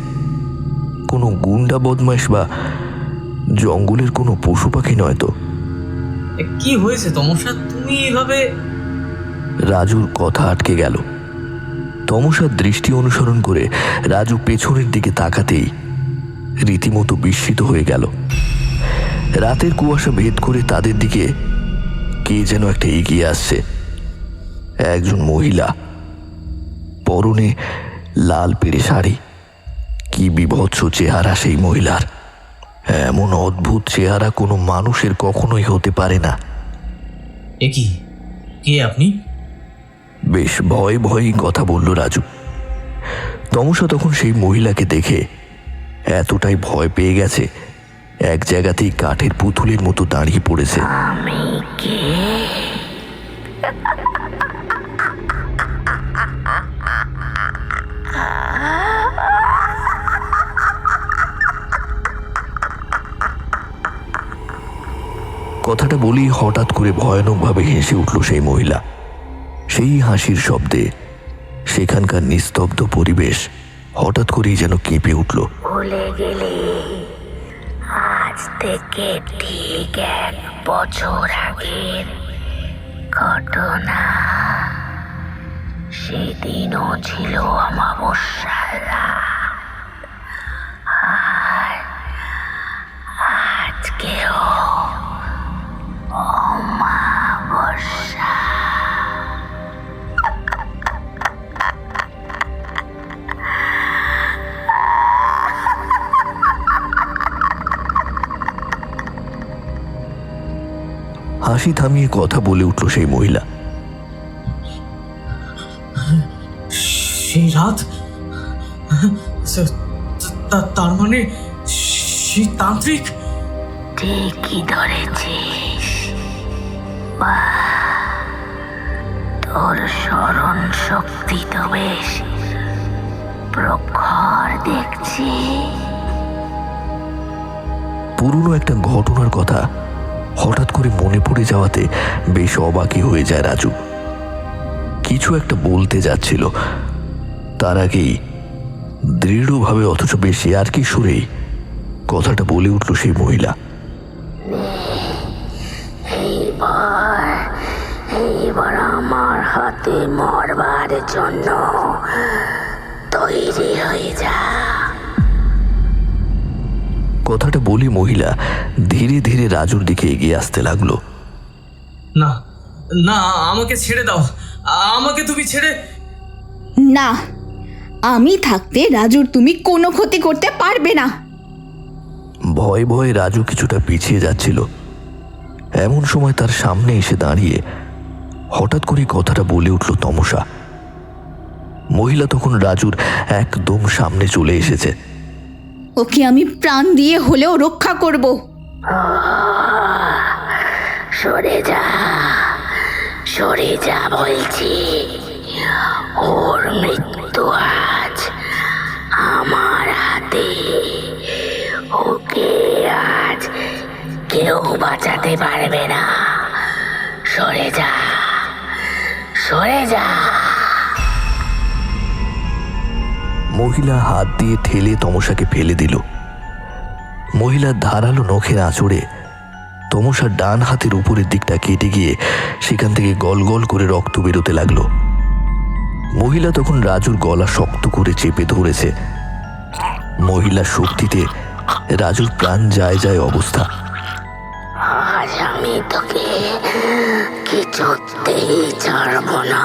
কোনো গুন্ডা বদমাইশ বা জঙ্গলের কোনো পশু পাখি নয় তো? কি হয়েছে তমসা? তুমি এভাবে? রাজুর কথা আটকে গেল। তমসার দৃষ্টি অনুসরণ করে রাজু পেছনের দিকে তাকাতেই রীতিমতো বিস্মিত হয়ে গেল। রাতের কুয়াশা ভেদ করে তাদের দিকে কে যেন একটা এগিয়ে আসছে। একজন মহিলা, পরনে লাল পেড়ে শাড়ি। কি বিভৎস চেহারা সেই মহিলার! এমন অদ্ভুত চেহারা কোনো মানুষের কখনোই হতে পারে না। এ কি? কে আপনি? বেশ ভয়ে ভয়েই কথা বলল রাজু। তমসা তখন সেই মহিলাকে দেখে এতটাই ভয় পেয়ে গেছে, এক জায়গাতেই কাঠের পুতুলের মতো দাঁড়িয়ে পড়েছে। আমি কে? কথাটা বলেই হঠাৎ করে ভয়ানকভাবে হেসে উঠল সেই মহিলা। সেই হাসির শব্দে সেখানকার নিস্তব্ধ পরিবেশ হঠাৎ করেই যেন কেঁপে উঠল। ভুলে গেলে আজ থেকে ঠিক 1 বছর আগের ঘটনা। সেদিনও ছিল অমাবস্যার রাত, আর আজকেও অমাবস্যা। হাসি থামিয়ে কথা বলে উঠল সেই মহিলা। সেই রাত? তার মানে সেই তান্ত্রিক? ঠিকই ধরেছিস। তোর স্মরণ শক্তি তো বেশ প্রখর দেখছি। পুরনো একটা ঘটনার কথা হঠাৎ করে মনে পড়ে যাওয়াতে বেশ অবাকই হয়ে যায় রাজু। কিছু একটা বলতে যাচ্ছিল, তার আগেই দৃঢ়ভাবে অথচ বেশ ইয়ার্কি সুরেই কথাটা বলে উঠল সেই মহিলা। এইবার আমার হাতে মরবার জন্য তৈরি হয়ে যা। কথাটা বলে মহিলা ধীরে ধীরে রাজুর দিকে এগিয়ে আসতে লাগলো। না না, আমাকে ছেড়ে দাও, আমাকে তুমি ছেড়ে। না, আমি থাকতে রাজুর তুমি কোনো ক্ষতি করতে পারবে না। ভয়ে ভয়ে রাজু কিছুটা পিছিয়ে যাচ্ছিল। এমন সময় তার সামনে এসে দাঁড়িয়ে হঠাৎ করে কথাটা বলে উঠল তমসা। মহিলা তখন রাজুর একদম সামনে চলে এসেছে। ওকে আমি প্রাণ দিয়ে হলেও রক্ষা করব। সরে যা, সরে যা বলছি। ওর মৃত্যু আজ আমার হাতে। ওকে আজ কেউ বাঁচাতে পারবে না। সরে যা, সরে যা। মহিলা হাত দিয়ে ঠেলে তমসাকে ফেলে দিল। মহিলার ধারালো নখের আঁচড়ে তমসার ডান হাতের উপরের দিকটা কেটে গিয়ে সেখান থেকে গল গল করে রক্ত বেরোতে লাগলো। মহিলা তখন রাজুর গলা শক্ত করে চেপে ধরেছে। মহিলার শক্তিতে রাজুর প্রাণ যায় যায় অবস্থা। আজ আমি তোকে কিছুতেই ছাড়ব না,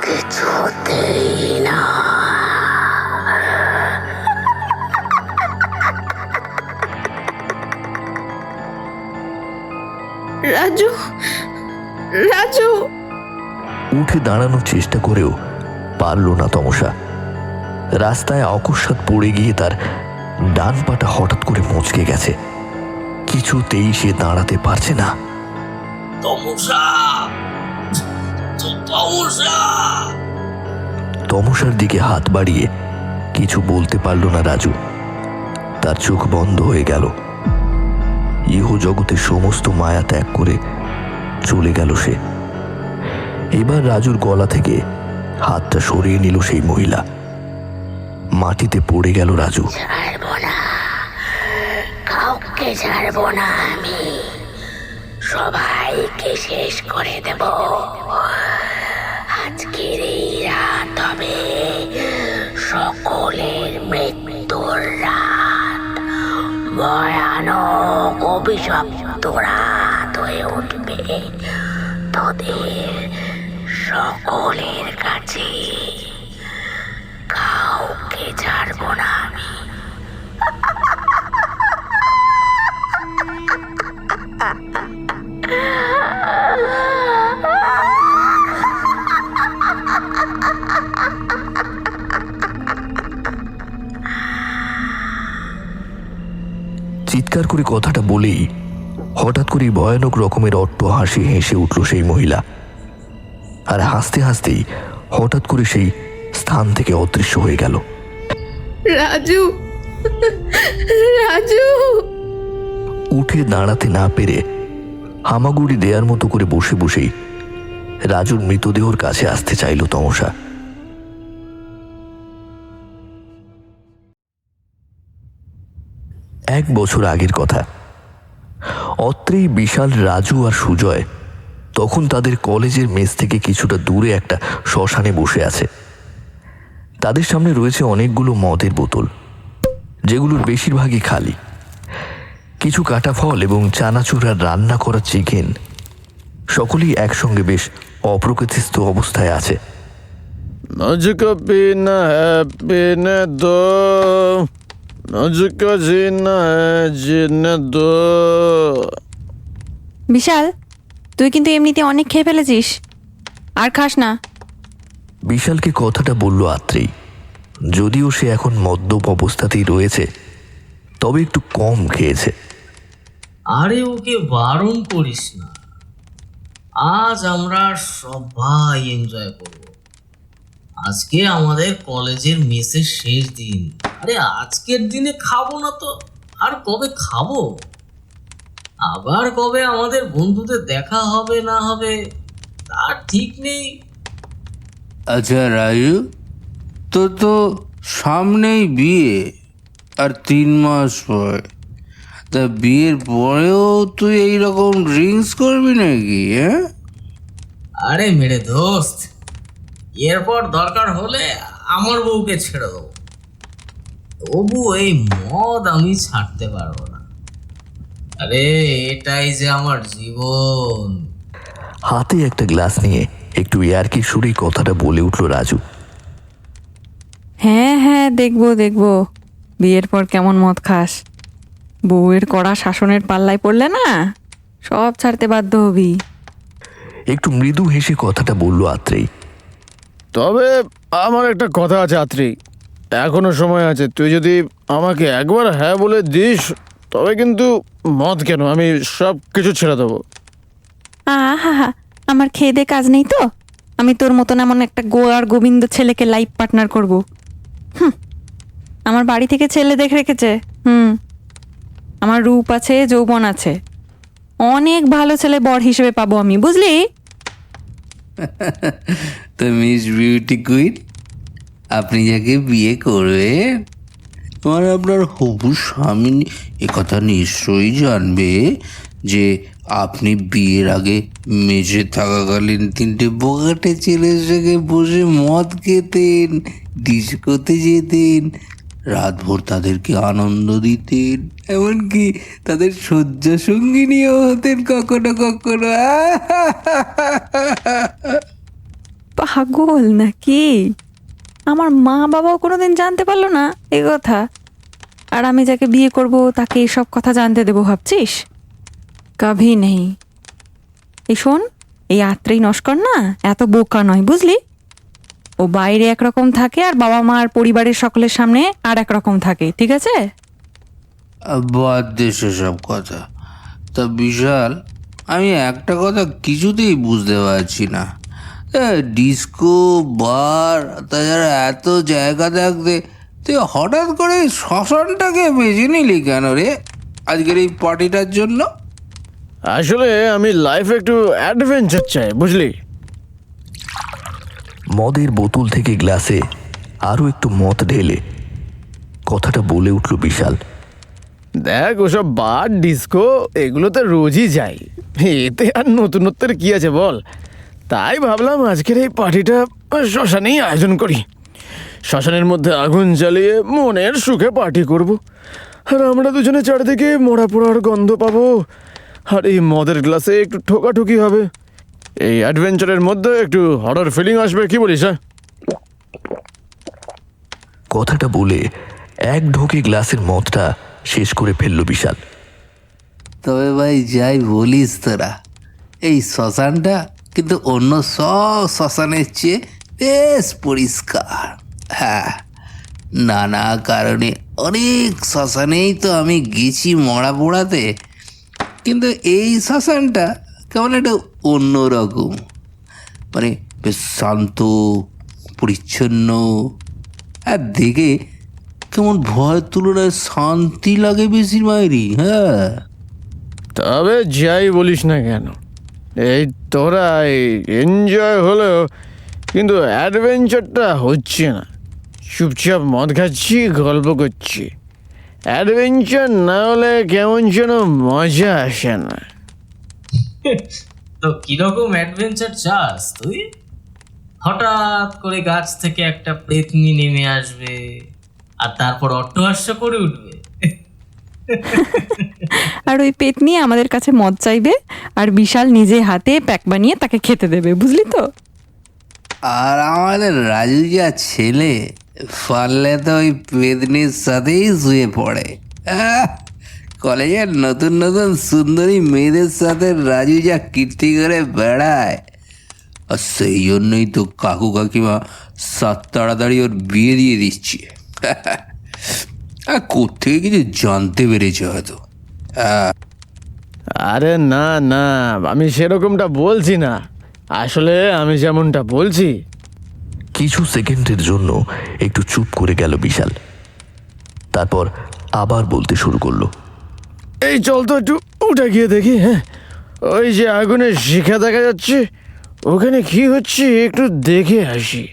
কিছুতেই না। রাজু, রাজু। উঠে দাঁড়ানোর চেষ্টা করেও পারল না তমসা। রাস্তায় অকস্মাৎ পড়ে গিয়ে তার ডান পাটা হঠাৎ করে মচকে গেছে। কিছুতেই সে দাঁড়াতে পারছে না। তমসার দিকে হাত বাড়িয়ে কিছু বলতে পারল না রাজু। তার চোখ বন্ধ হয়ে গেল। ইহ জগতের সমস্ত মায়া ত্যাগ করে চলে গেল সে। এবার রাজুর গলা থেকে হাতটা সরিয়ে নিল সেই মহিলা। মাটিতে পড়ে গেল রাজু। ছাড়বো না, কাউকে ছাড়বো না আমি, সবাইকে শেষ করে দেব। আজকের এই রাত হবে সকলের মৃত্যুর রাত, ভয়ানক অভিশপ্ত রাত হয়ে উঠবে তোদের সকলের কাছে। কাউকে ছাড়বো না আমি। চিৎকার করে কথাটা বলেই হঠাৎ করে ভয়ানক রকমের অট্ট হাসি হেসে উঠল সেই মহিলা। আর হাসতে হাসতেই হঠাৎ করে সেই স্থান থেকে অদৃশ্য হয়ে গেল। রাজু, রাজু। উঠে দাঁড়াতে না পেরে হামাগুড়ি দেওয়ার মতো করে বসে বসেই রাজুর মৃতদেহর কাছে আসতে চাইল তমসা। এক বছর আগের কথা। অত্রেই বিশাল, রাজু আর সুজয় তখন তাদের কলেজের মেস থেকে কিছুটা দূরে একটা শ্মশানে বসে আছে। তাদের সামনে রয়েছে অনেকগুলো মদের বোতল, যেগুলোর বেশিরভাগই খালি। কিছু কাটা ফল এবং চানাচুর আর রান্না করা চিকেন সকলেই একসঙ্গে বেশ অপ্রকৃতিস্থ অবস্থায় আছে। मुझको पीना है पीने दो, मुझको जीना है जीने दो। বিশাল, তুই কিন্তু এমনিতে অনেক খেয়ে ফেলেছিস, আর খাস না। বিশালকে কথাটা বলল আত্রেই। যদিও সে এখন মদ্যপ অবস্থাতেই রয়েছে, তবে একটু কম খেয়েছে। আরে ওকে বারণ করিস না, আজ আমরা সবাই এনজয় করব। আজকে আমাদের কলেজের মেসের শেষ দিন। আরে আজকের দিনে খাবো না তো আর কবে খাবো? আবার কবে আমাদের বন্ধুদের দেখা হবে না হবে তার ঠিক নেই। আচ্ছা রাজু, তো তো সামনেই বিয়ে, আর 3 মাস পর। তা বিয়ের পরেও তুই এইরকম ড্রিঙ্কস করবি নাকি? হ্যাঁ, আরে মেরে দোস্ত, এরপর দরকার হলে আমার বউকে ছেড়ে দেবো, তবু এই মদ আমি ছাড়তে পারবো না। আরে এটাই যে আমার জীবন। হাতে একটা গ্লাস নিয়ে একটু ইয়ার্কি সুরেই কথাটা বলে উঠল রাজু। হ্যাঁ হ্যাঁ, দেখবো দেখবো বিয়ের পর কেমন মদ খাস। বউয়ের কড়া শাসনের পাল্লায় পড়লে না সব ছাড়তে বাধ্য হবি। একটু মৃদু হেসে কথাটা বলল আত্রেই। তবে আমার একটা কথা আছে আত্রি, এখনো সময় আছে। তুই যদি আমাকে একবার হ্যাঁ বলে দিস, তবে কিন্তু মদ কেন, আমি সব কিছু ছেড়ে দেবো। হা হা, আমার খেয়ে দে কাজ নেই তো? আমি তোর মতন এমন একটা গোয়ার গোবিন্দ ছেলেকে লাইফ পার্টনার করব? আমার বাড়ি থেকে ছেলে দেখে রেখেছে। আমার রূপ আছে, যৌবন আছে, অনেক ভালো ছেলে বর হিসেবে পাবো আমি, বুঝলি? তো মিস বিউটি কুইন, আপনি যাকে বিয়ে করবেন, মানে আপনার হবু স্বামী একথা নিশ্চয়ই জানবে যে আপনি বিয়ের আগে মেঝে থাকাকালীন 3টে বোকাটে ছেলের সঙ্গে বসে মদ খেতেন, ডিস্কোতে যেতেন, রাতভর তাদেরকে আনন্দ দিতেন, এমনকি তাদের শয্যা সঙ্গিনীও হতেন কখনো কখনো। পাগল নাকি? আমার মা বাবাও কোনোদিন জানতে পারলো না এ কথা, আর আমি যাকে বিয়ে করব তাকে এসব কথা জানতে দেবো ভাবছিস? কভি নেই। এই শোন, এই আত্রেই নস্কর না এত বোকা নয়, বুঝলি? ও বাইরে একরকম থাকে আর বাবা মা আর পরিবারের সকলের সামনে আর একরকম থাকে, ঠিক আছে? বাদ দে সেসব কথা। তা বিশাল, আমি একটা কথা কিছুতেই বুঝতে পারছি না, ডিস্কো, বার, তাছাড়া এত জায়গা থাকতে তুই হঠাৎ করে শ্মশানটাকে বেছে নিলি কেন রে আজকের এই পার্টিটার জন্য? আসলে আমি লাইফে একটু অ্যাডভেঞ্চার চাই, বুঝলি? মদের বোতল থেকে গ্লাসে আরও একটু মদ ঢেলে কথাটা বলে উঠল বিশাল। দেখ, ওসব বার, ডিস্কো এগুলোতে রোজই যাই, এতে আর নতুনত্বের কি আছে বল? তাই ভাবলাম আজকের এই পার্টিটা শ্মশানেই আয়োজন করি। শ্মশানের মধ্যে আগুন জ্বালিয়ে মনের সুখে পার্টি করব। আর আমরা দুজনে চারদিকে মরা পোড়ার গন্ধ পাবো, আর এই মদের গ্লাসে একটু ঠোকাঠুকি হবে। এই অ্যাডভেঞ্চারের মধ্যে একটু হরর ফিলিং আসবে, কি বলিস? হ্যাঁ, কথাটা বলে এক ঢোকে গ্লাসের মদটা শেষ করে ফেলল বিশাল। তবে ভাই যাই বলিস তোরা, এই শ্মশানটা কিন্তু অন্য সব শ্মশানের চেয়ে বেশ পরিষ্কার। হ্যাঁ, নানা কারণে অনেক শ্মশানেই তো আমি গেছি মরা পোড়াতে, কিন্তু এই শ্মশানটা কেমন একটা অন্যরকম, মানে বেশ শান্ত, পরিচ্ছন্ন, আর দেখে কেমন ভয়ের তুলনায় শান্তি লাগে বেশির বাইরে। হ্যাঁ, তবে যাই বলিস না কেন, এই তোরা এনজয় হলেও কিন্তু অ্যাডভেঞ্চারটা হচ্ছে না। চুপচাপ মদ খাচ্ছি, গল্প করছি। অ্যাডভেঞ্চার না হলে কেমন যেন মজা আসে না। তো কিরকম অ্যাডভেঞ্চার চাস তুই? হঠাৎ করে গাছ থেকে একটা পেতনি নেমে আসবে আর তারপর অট্টহাস্য করে উঠবে, আর ওই পেট নিয়ে আমাদের কাছে মদ চাইবে, আর বিশাল নিজে হাতে প্যাক বানিয়ে তাকে খেতে দেবে, বুঝলি তো? আর আমাদের রাজু যা ছেলে, পারলে তো ওই পেতনির সাথেই শুয়ে পড়ে। কলেজের নতুন নতুন সুন্দরী মেয়েদের সাথে রাজু যা কীর্তি করে বেড়ায়, আর সেই জন্যই তো কাকু কাকিমা সাত তাড়াতাড়ি ওর বিয়ে দিয়ে দিচ্ছে। কোথেকে কিছু জানতে পেরেছে হয়তো। আরে না না, আমি সেরকমটা বলছি না। আসলে আমি যেমনটা বলছি। কিছু সেকেন্ডের জন্য একটু চুপ করে গেল বিশাল, তারপর আবার বলতে শুরু করলো। এই চল তো একটু উঠে গিয়ে দেখি। হ্যাঁ, ওই যে আগুনের শিখা দেখা যাচ্ছে, ওখানে কি হচ্ছে একটু দেখে আসি।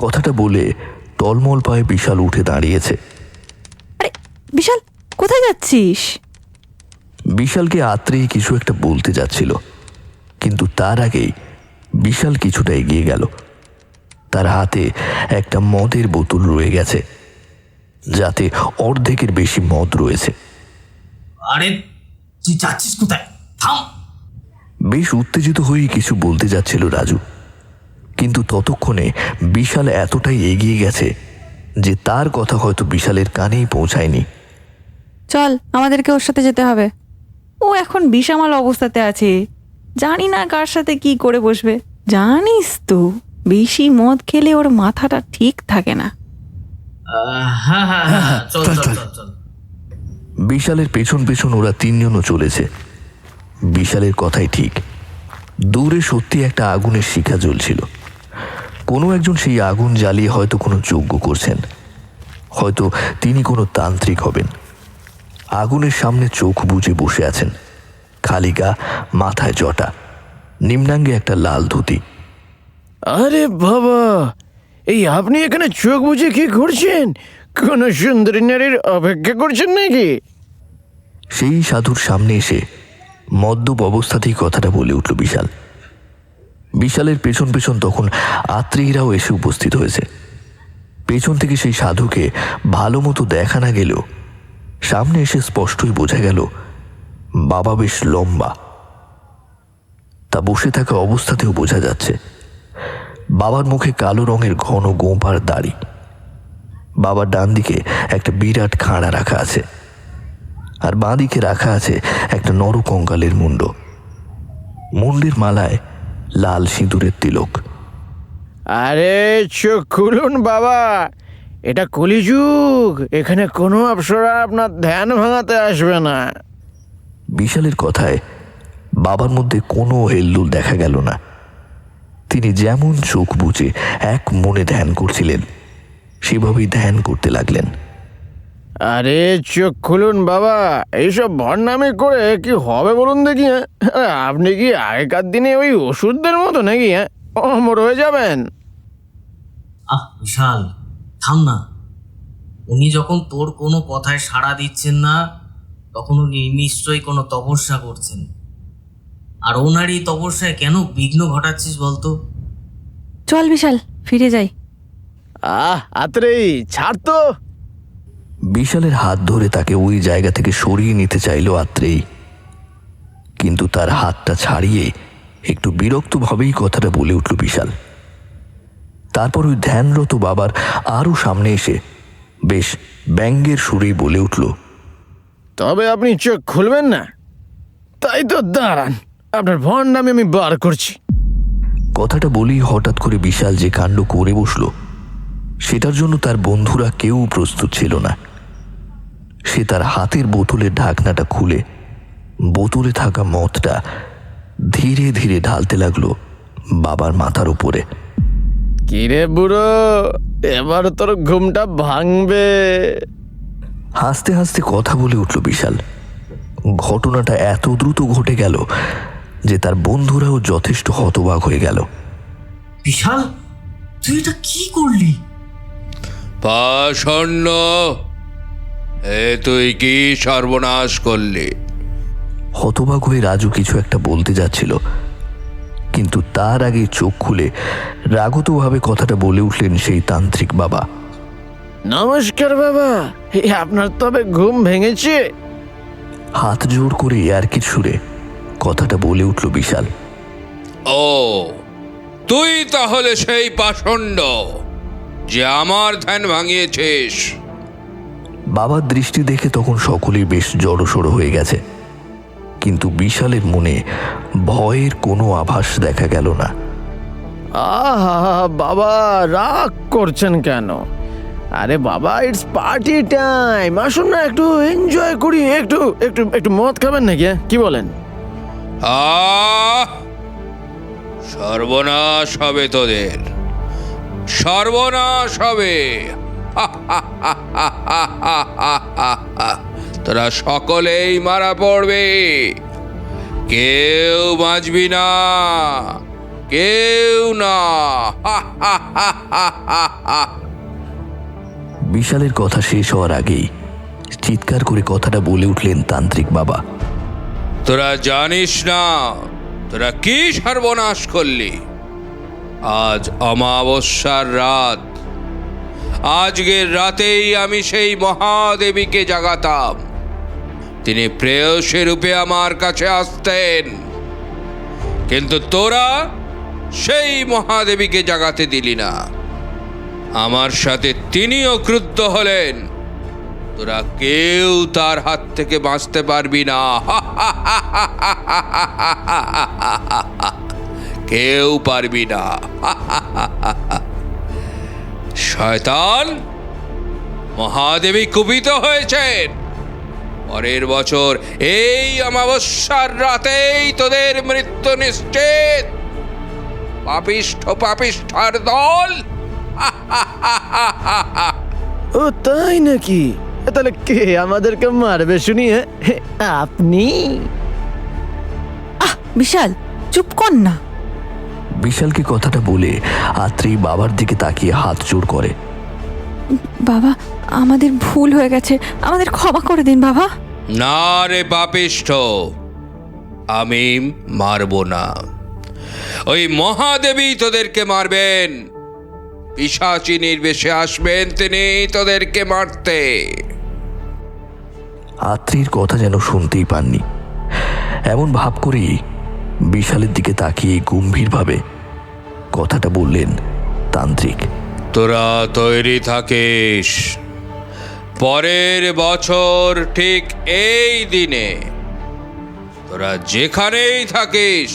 কথাটা বলে টলমল পায়ে বিশাল উঠে দাঁড়িয়েছে। আরে বিশাল, কোথায় যাচ্ছিস? বিশালকে আত্রেই কিছু একটা বলতে যাচ্ছিল, কিন্তু তার আগেই বিশাল কিছুটা এগিয়ে গেল। তার হাতে একটা মদের বোতল রয়ে গেছে, যাতে অর্ধেকের বেশি মদ রয়েছে। আরে তুই যাচ্ছিস কোথায়? থাম! বেশ উত্তেজিত হয়ে কিছু বলতে যাচ্ছিল রাজু, কিন্তু ততক্ষণে বিশাল এতটাই এগিয়ে গেছে যে তার কথা হয়তো বিশালের কানেই পৌঁছায়নি। চল, আমাদেরকে ওর সাথে যেতে হবে। ও এখন বিষামাল অবস্থাতে আছে, জানি না কার সাথে কি করে বসবে। জানিস তো, বেশি মদ খেলে ওর মাথাটা ঠিক থাকে না। হ্যাঁ হ্যাঁ হ্যাঁ, চল চল চল চল। বিশালের পেছন পেছন ওরা তিনজনও চলেছে। বিশালের কথাই ঠিক, দূরে সত্যি একটা আগুনের শিখা জ্বলছিল। কোনো একজন সেই আগুন জ্বালিয়ে হয়তো কোনো যজ্ঞ করছেন, হয়তো তিনি কোনো তান্ত্রিক হবেন। আগুনের সামনে চোখ বুজে বসে আছেন, খালি গা, মাথায় জটা, নিম্নাঙ্গে একটা লাল ধুতি। আরে বাবা, এই আপনি এখানে চোখ বুঝে কি করছেন? কোন সুন্দরী নারীর অপেক্ষা করছেন নাকি? সেই সাধুর সামনে এসে মদ্যপ অবস্থাতেই কথাটা বলে উঠল বিশাল। বিশালের পেছন পেছন তখন আত্রেয়ীরাও এসে উপস্থিত হয়েছে। পেছন থেকে সেই সাধুকে ভালো মতো দেখা না গেলেও সামনে এসে স্পষ্টই বোঝা গেল বাবা বেশ লম্বা। তা বসে থাকা অবস্থাতেও বোঝা যাচ্ছে। বাবার মুখে কালো রঙের ঘন গোঁপার দাড়ি। বাবার ডান দিকে একটা বিরাট খাঁড়া রাখা আছে, আর বাঁ দিকে রাখা আছে একটা নরকঙ্কালের মুন্ড। মুন্ডের মালায় লাল সিঁদুরের তিলক। আরে চোখ খুলুন বাবা, এটা কলিযুগ, এখানে কোনো অপ্সরা আপনার ধ্যান ভাঙাতে আসবে না। বিশালের কথায় বাবার মধ্যে কোনো হেলদুল দেখা গেল না। তিনি যেমন চোখ বুজে এক মনে ধ্যান করছিলেন, সেভাবেই ধ্যান করতে লাগলেন। আরে চোখ খুলুন বাবা, এইসব ভণ্ডামি করে কি হবে বলুন দেখি? আপনি কি আগেকার দিনে ওই ওষুধদের মতো নাকি অমর হয়ে যাবেন? বিশাল, থাম না। উনি যখন তোর কোনো কথায় সাড়া দিচ্ছেন না, তখন উনি নিশ্চয়ই কোনো তপস্যা করছেন। আর ওনারই তপস্যায় কেন বিঘ্ন ঘটাচ্ছিস বলতো? চল বিশাল, ফিরে যাই। আত্রেই ছাড় তো। বিশালের হাত ধরে তাকে ওই জায়গা থেকে সরিয়ে নিতে চাইল আত্রেই, কিন্তু তার হাতটা ছাড়িয়ে একটু বিরক্তভাবেই কথাটা বলে উঠল বিশাল। তারপর ওই ধ্যানরত বাবার আরো সামনে এসে বেশ ব্যঙ্গের সুরেই বলে উঠল, তবে আপনি চোখ খুলবেন না? তাই তো, দাঁড়ান, আপনার ভণ্ডামি আমি বার করছি। কথাটা বলেই হঠাৎ করে বিশাল যে কাণ্ড করে বসল, সেটার জন্য তার বন্ধুরা কেউ প্রস্তুত ছিল না। সে তার হাতের বোতলের ঢাকনাটা খুলে বোতলে থাকা মদটা ধীরে ধীরে ঢালতে লাগলো বাবার মাথার উপরে। কিরে বুড়ো, এবার তোর ঘুমটা ভাঙবে। হাসতে হাসতে কথা বলে উঠল বিশাল। ঘটনাটা এত দ্রুত ঘটে গেল যে তার বন্ধুরাও যথেষ্ট হতবাক হয়ে গেল। বিশাল, তুই এটা কি করলি? পাষণ্ড, তুই কি সর্বনাশ করলি? হতবাক হয়ে রাজু কিছু একটা বলতে যাচ্ছিল, কিন্তু তার আগে চোখ খুলে রাগতভাবে কথাটা বলে উঠলেন সেই তান্ত্রিক বাবা। নমস্কার বাবা, আপনার তবে ঘুম ভেঙেছে? হাত জোর করে আর কি সুরে কথাটা বলে উঠল বিশাল। ও, তুই তাহলে সেই পাষণ্ড যে আমার ধ্যান ভাঙিয়েছিস? বাবার দৃষ্টি দেখে তখন সকলেই বেশ জড়সড় হয়ে গেছে, কিন্তু বিশালের মনে ভয়ের কোনো আভাস দেখা গেল না। আহা বাবা, রাগ করছেন কেন? আরে বাবা, ইটস পার্টি টাইম, আসুন না একটু এনজয় করি। একটু একটু একটু মদ খাবেন নাকি? কি বলেন? সর্বনাশ হবে তোদের, সর্বনাশ হবে। তোরা সকলেই মারা পড়বে, কেউ বাঁচবি না, কেউ না। বিশালের কথা শেষ হওয়ার আগেই চিৎকার করে কথাটা বলে উঠলেন তান্ত্রিক বাবা। তোরা জানিস না তোরা কি সর্বনাশ করলি? আজ অমাবস্যার রাত, আজকের রাতেই আমি সেই মহাদেবীকে জাগাতাম। তিনি প্রেয়সী রূপে আমার কাছে আসতেন, কিন্তু তোরা সেই মহাদেবীকে জাগাতে দিলি না। আমার সাথে তিনিও ক্রুদ্ধ হলেন, তোরা কেউ তার হাত থেকে বাঁচতে পারবি না। কেউ পারবি না। শয়তান, মহাদেবী কুপিত হয়েছেন। পরের বছর এই অমাবস্যার রাতেই তোদের মৃত্যু নিশ্চিত। পাপিষ্ঠর দল। ও তাই নাকি? তাহলে কে আমাদেরকে মারবে শুনি? আপনি? বিশাল, চুপ কর না। বিশালকে কথাটা বলে আত্রেই বাবার দিকে তাকিয়ে হাত জোড় করে। বাবা, আমাদের ভুল হয়ে গেছে, আমাদের ক্ষমা করে দিন বাবা। না রে পাপিষ্ঠ, আমি মারব না। ওই মহাদেবী তোদেরকে মারবেন। পিশাচী নির্বেশে আসবেন তিনি তোদেরকে মারতে। আত্রের কথা যেন শুনতেই পাননি, এমন ভাব করেই বিশালের দিকে তাকিয়ে গম্ভীরভাবে কথাটা বললেন তান্ত্রিক। তোরা তৈরি থাকিস, পরের বছর ঠিক এই দিনে তোরা যেখানেই থাকিস,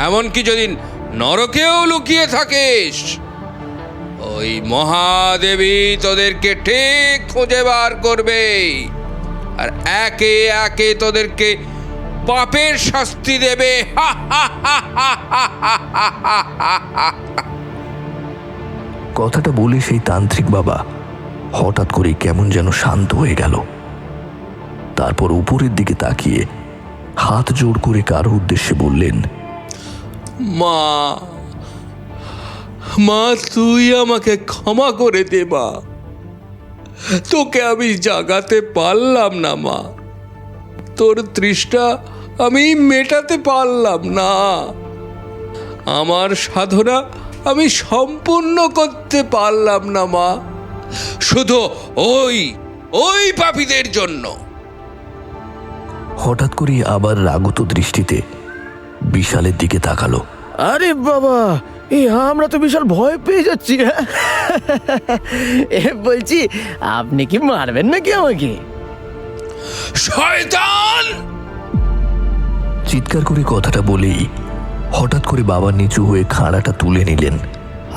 এমনকি যদি নরকেও লুকিয়ে থাকিস, ওই মহাদেবী তোদেরকে ঠিক খুঁজে বার করবে আর একে একে তোদেরকে পাপের শাস্তি দেবে। কথাটা বলে সেই তান্ত্রিক বাবা হঠাৎ করে কেমন যেন শান্ত হয়ে গেল। তারপর উপরের দিকে তাকিয়ে হাত জোড় করে কারো উদ্দেশ্যে বললেন, মা, মা, তুই আমাকে ক্ষমা করে দে মা। তোকে আমি জাগাতে পারলাম না মা, তোর তৃষ্ণা আমি মেটাতে পারলাম না, আমার সাধনা আমি সম্পূর্ণ করতে পারলাম না মা, শুধু ওই পাপীদের জন্য। হঠাৎ করে আবার রাগত দৃষ্টিতে বিশালের দিকে তাকালো। আরে বাবা, আমরা তো বিশাল ভয় পেয়ে যাচ্ছি। বলছি, আপনি কি মারবেন নাকি আমাকে? শয়তান! চিৎকার করে কথাটা বলেই হঠাৎ করে বাবা নিচু হয়ে খাড়াটা তুলে নিলেন।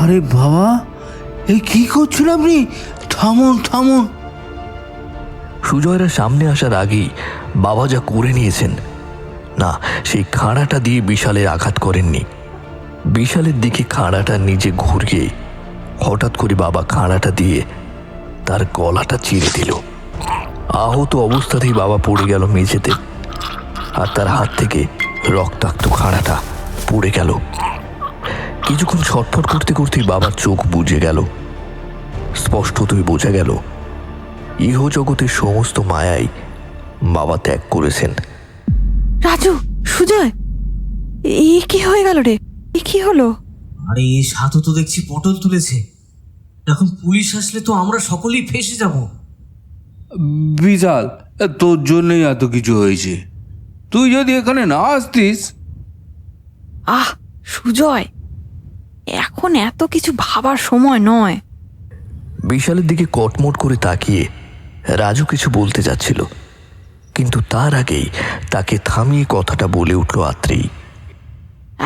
আরে বাবা, এই কি করছেন আপনি? থামুন থামুন। সুজয়রা সামনে আসার আগেই বাবা যা করে নিয়েছেন, না, সেই খাড়াটা দিয়ে বিশালের আঘাত করেননি। বিশালের দিকে খাড়াটা নিজে ঘুরিয়ে হঠাৎ করে বাবা খাড়াটা দিয়ে তার গলাটা চিরে দিল। আহত অবস্থাতেই বাবা পড়ে গেল মেঝেতে, আর তার হাত থেকে রক্তাক্ত খাড়াটা পড়ে গেল। কিছুক্ষণ ছটফট করতে করতেই বাবার চোখ বুজে গেল। স্পষ্টতই বোঝা গেল ইহজগতের সমস্ত মায়াই বাবা ত্যাগ করেছেন। রাজু, সুজয়, এ কি হয়ে গেল রে? এ কি হলো? আরে এই সাধু তো দেখছি পটল তুলেছে। এখন পুলিশ আসলে তো আমরা সকলেই ফেঁসে যাব। বিশাল, তোর জন্যই এত কিছু হয়েছে। তুই যদি এখানে না আসতিস। আহ সুজয়, এখন এত কিছু ভাবার সময় নয়। বিশালের দিকে কটমট করে তাকিয়ে রাজু কিছু বলতে যাচ্ছিল, কিন্তু তার আগেই তাকে থামিয়ে কথাটা বলে উঠল আত্রেই।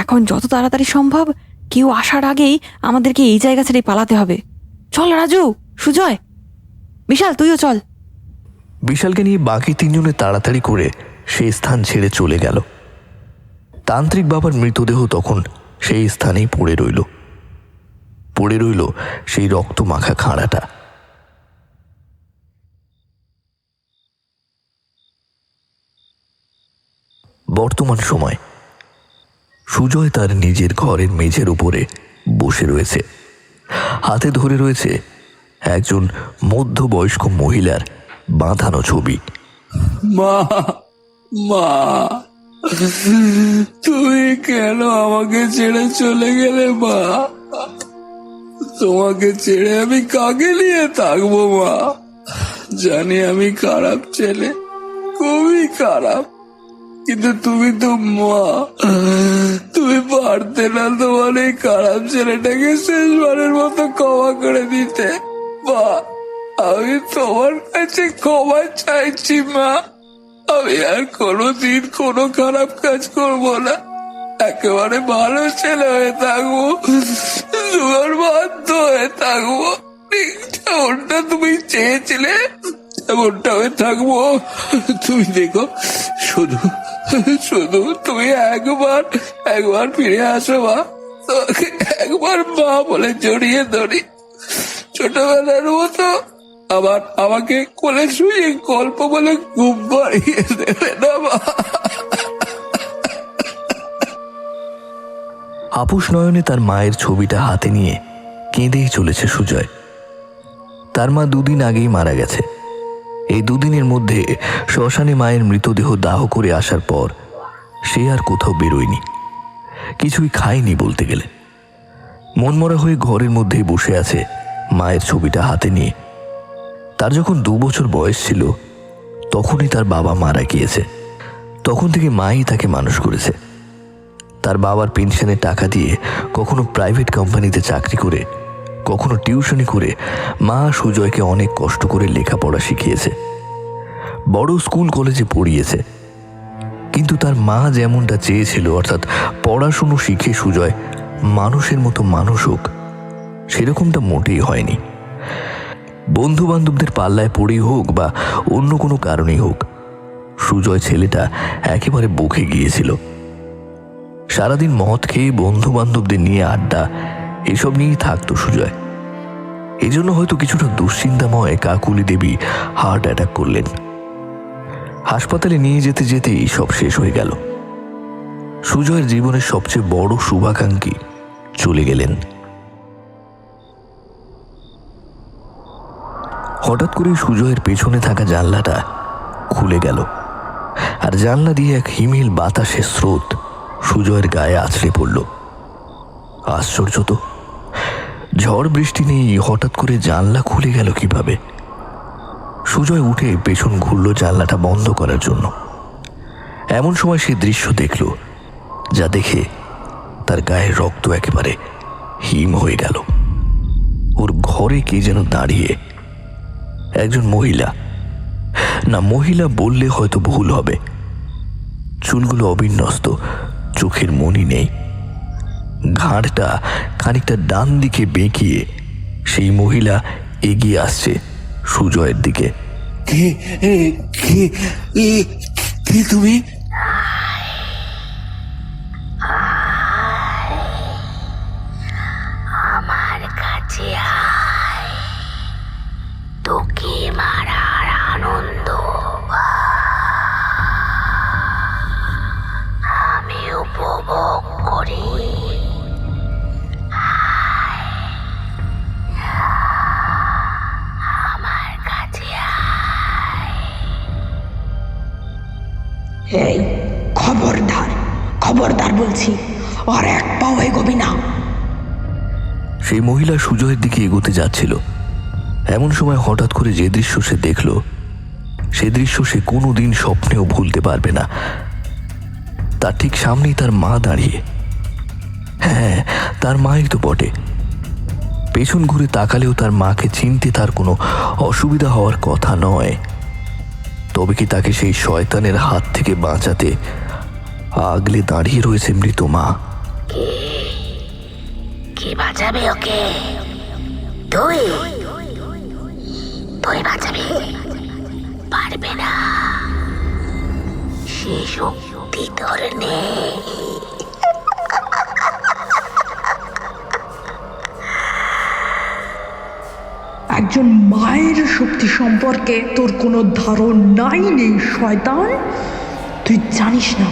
এখন যত তাড়াতাড়ি সম্ভব কেউ আসার আগেই আমাদেরকে এই জায়গা ছেড়ে পালাতে হবে। চল রাজু, সুজয়, বিশাল, তুইও চল। বিশালকে নিয়ে বাকি তিনজনে তাড়াতাড়ি করে সেই স্থান ছেড়ে চলে গেল। তান্ত্রিক বাবার মৃতদেহ তখন সেই স্থানেই পড়ে রইল সেই রক্ত মাখা খাঁড়াটা। বর্তমান সময় সুজয় তার নিজের ঘরের মেঝের উপরে বসে রয়েছে। হাতে ধরে রয়েছে একজন মধ্যবয়স্ক মহিলার বাঁধানো ছবি। মা, মা, তুমি কেন আমাকে ছেড়ে চলে গেলে মা? তোমাকে ছেড়ে আমি কাকে নিয়ে থাকবো মা? জানি আমি খারাপ ছেলে, খুবই খারাপ, কিন্তু তুমি তো মা, তুমি পারতে না তোমার এই খারাপ ছেলেটাকে শেষবারের মতো ক্ষমা করে দিতে? মা, আমি তোমার কাছে ক্ষমা চাইছি মা। আমি আর কোনোদিন কোনো খারাপ কাজ করবো না, একেবারে ভালো ছেলে হয়ে থাকবো, তোমার বাধ্য হয়ে থাকবো। যেমনটা তুমি চেয়েছিলে তেমনটা হয়ে থাকবো। তুমি দেখো, শুধু শুধু তুমি একবার ফিরে আসো মা। তোমাকে একবার মা বলে জড়িয়ে ধরি, ছোটবেলার মতো আবার আমাকে কোলে শুয়ে গল্প বলে ঘুম পাড়িয়ে দেবে না মা। আপুস নয়নে তার মায়ের ছবিটা হাতে নিয়ে কেঁদেই চলেছে সুজয়। তার মা দুদিন আগেই মারা গেছে। এই দুদিনের মধ্যে শ্মশানে মায়ের মৃতদেহ দাহ করে আসার পর সে আর কোথাও বেরোয়নি, কিছুই খায়নি বলতে গেলে। মনমরা হয়ে ঘরের মধ্যেই বসে আছে মায়ের ছবিটা হাতে নিয়ে। তার যখন 2 বছর বয়স ছিল তখনই তার বাবা মারা গিয়েছে। তখন থেকে মাই তাকে মানুষ করেছে। তার বাবার পেনশনের টাকা দিয়ে কখনো প্রাইভেট কোম্পানিতে চাকরি করে, কখনো টিউশনি করে মা সুজয়কে অনেক কষ্ট করে লেখাপড়া শিখিয়েছে, বড় স্কুল কলেজে পড়িয়েছে। কিন্তু তার মা যেমনটা চেয়েছিল, অর্থাৎ পড়াশুনো শিখে সুজয় মানুষের মতো মানুষ হোক, সেরকমটা মোটেই হয়নি। বন্ধু বান্ধবদের পাল্লায় পড়েই হোক বা অন্য কোনো কারণেই হোক, সুজয় ছেলেটা একেবারে বকে গিয়েছিল। সারাদিন মদ খেয়ে বন্ধু বান্ধবদের নিয়ে আড্ডা, এসব নিয়েই থাকতো সুজয়। এই জন্য হয়তো কিছুটা দুশ্চিন্তাময় কাকুলি দেবী হার্ট অ্যাটাক করলেন। হাসপাতালে নিয়ে যেতে যেতেই সব শেষ হয়ে গেল। সুজয়ের জীবনের সবচেয়ে বড় শুভাকাঙ্ক্ষী চলে গেলেন। হঠাৎ করে সুজয়ের পেছনে থাকা জানলাটা খুলে গেল, আর জানলা দিয়ে এক হিমেল বাতাসের স্রোত সুজয়ের গায়ে আছড়ে পড়ল। আশ্চর্য তো, ঝড় বৃষ্টি নেই, হঠাৎ করে জানলা খুলে গেল কিভাবে? সুজয় উঠে পেছন ঘুরল জানলাটা বন্ধ করার জন্য। এমন সময় সে দৃশ্য দেখল, যা দেখে তার গায়ের রক্ত একেবারে হিম হয়ে গেল। ওর ঘরে কে যেন দাঁড়িয়ে, একজন মহিলা, না মহিলা বললে হয়তো ভুল হবে, চুলগুলো অবিন্যস্ত, চোখের মনি নেই, ঘাড়টা খানিকটা ডান দিকে বেঁকিয়ে সেই মহিলা এগিয়ে আসছে সুজয়ের দিকে। কে কে কে তুমি? আমার কাছে আয়, তোকে মারার আনন্দ আমি উপভোগ করি। আমার কাছে আয়। এই খবরদার, খবরদার বলছি, আর এক পাও এগোবি না। সেই মহিলা সুজয়ের দিকে এগোতে যাচ্ছিল। এমন সময় হঠাৎ করে যে দৃশ্য সে দেখল, সে দৃশ্য সে কোনোদিন স্বপ্নেও ভুলতে পারবে না। তার ঠিক সামনেই তার মা দাঁড়িয়ে। হ্যাঁ, তার মাই তো বটে। পেছন ঘুরে তাকালেও তার মাকে চিনতে তার কোনো অসুবিধা হওয়ার কথা নয়। তবে কি তাকে সেই শয়তানের হাত থেকে বাঁচাতে আগলে দাঁড়িয়ে রয়েছে মৃত মা। কে বাঁচাবে ওকে? তুই তুই বাঁচাবে? পারবে না, সে শক্তি তোর নেই। একজন মায়ের শক্তি সম্পর্কে তোর কোনো ধারণাই নেই শয়তান। তুই জানিস না,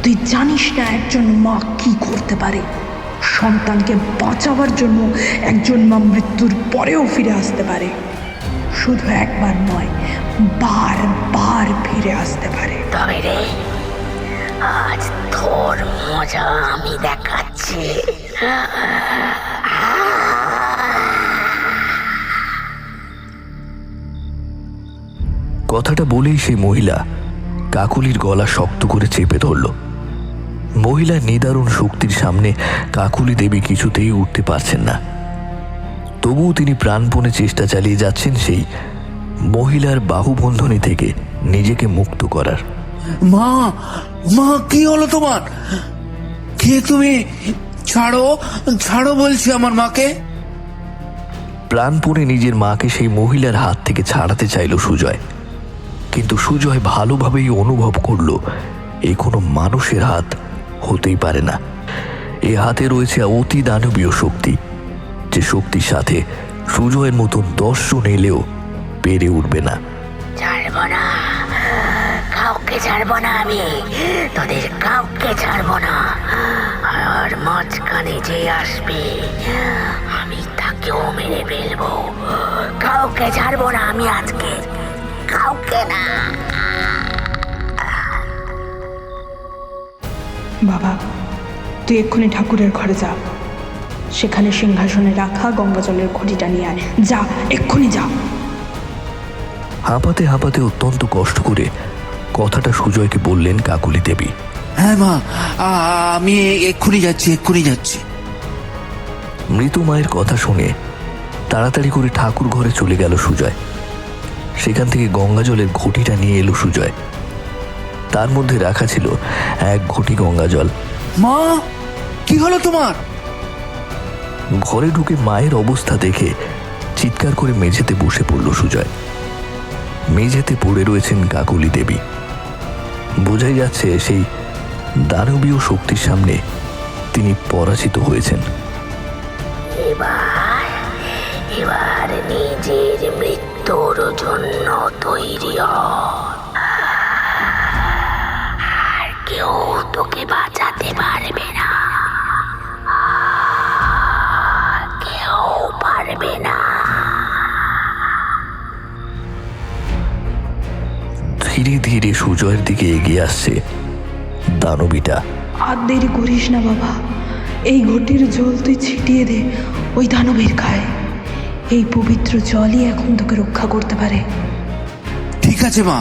তুই জানিস না একজন মা কি করতে পারে। সন্তানকে বাঁচাবার জন্য একজন মা মৃত্যুর পরেও ফিরে আসতে পারে। শুধু একবার নয়, বারবার ফিরে আসতে পারে। তবে রে, আজ তোর মজা আমি দেখাচ্ছি। কথাটা বলেই সেই মহিলা কাকুলির গলা শক্ত করে চেপে ধরল। মহিলার নিদারুণ শক্তির সামনে কাকুলি দেবী কিছুতেই উঠতে পারছেন না। তবুও তিনি প্রাণপণে চেষ্টা চালিয়ে যাচ্ছেন সেই মহিলার বাহুবন্ধনী থেকে নিজেকে মুক্ত করার। মা, মা কি হলো তোমার? কে তুমি? ছাড়ো, ছাড়ো বলছি আমার মাকে। প্রাণপণে নিজের মাকে সেই মহিলার হাত থেকে ছাড়াতে চাইল সুজয়, কিন্তু সুজয় ভালোভাবেই অনুভব করল এই কোনো মানুষের হাত হতেই পারে না। এই হাতে রয়েছে অতি দানবীয় শক্তি, যে শক্তির সাথে সুজয়ের মতন 10 জন এলেও পেরে উঠবে না। ছাড়ব না, কাউকে ছাড়ব না আমি, তোদের কাউকে ছাড়ব না। আর মাঝখানে যে আসবে আমি তাকেও মেরে ফেলবো। কাউকে ছাড়ব না আমি আজকে, কাউকে না। বাবা, তুই এক্ষুনি ঠাকুরের ঘরে যা, সেখানে সিংহাসনে রাখা গঙ্গাজলের ঘটিটা নিয়ে আয়। যা, এক্ষুনি যা। হাঁপাতে হাঁপাতে অত্যন্ত কষ্ট করে কথাটা সুজয়কে বললেন কাকুলি দেবী। হ্যাঁ মা, আমি এক্ষুনি যাচ্ছি, এক্ষুনি যাচ্ছি। মৃত মায়ের কথা শুনে তাড়াতাড়ি করে ঠাকুর ঘরে চলে গেল সুজয়। সেখান থেকে গঙ্গাজলের ঘটিটা নিয়ে এলো সুজয়। তার মধ্যে রাখা ছিল এক ঘটি গঙ্গা জল। মা, কি হলো তোমার? ঘরে ঢুকে মায়ের অবস্থা দেখে চিৎকার করে মেঝেতে বসে পড়ল সুজয়। মেঝেতে পড়ে রয়েছেন কাকলি দেবী। বোঝাই যাচ্ছে সেই দানবীয় শক্তির সামনে তিনি পরাজিত হয়েছেন। এবার নিজের মৃত্যুর জন্য তৈরি হ। আর কেউ তোকে বাঁচাতে পারবে না, কেউ পারবে না। ধীরে ধীরে সুজয়ের দিকে এগিয়ে আসছে দানবীটা। আর দেরি করিস না বাবা, এই ঘটির জল তুই ছিটিয়ে দে ওই দানবের গায়ে। এই পবিত্র জলই এখন তোকে রক্ষা করতে পারে। ঠিক আছে মা।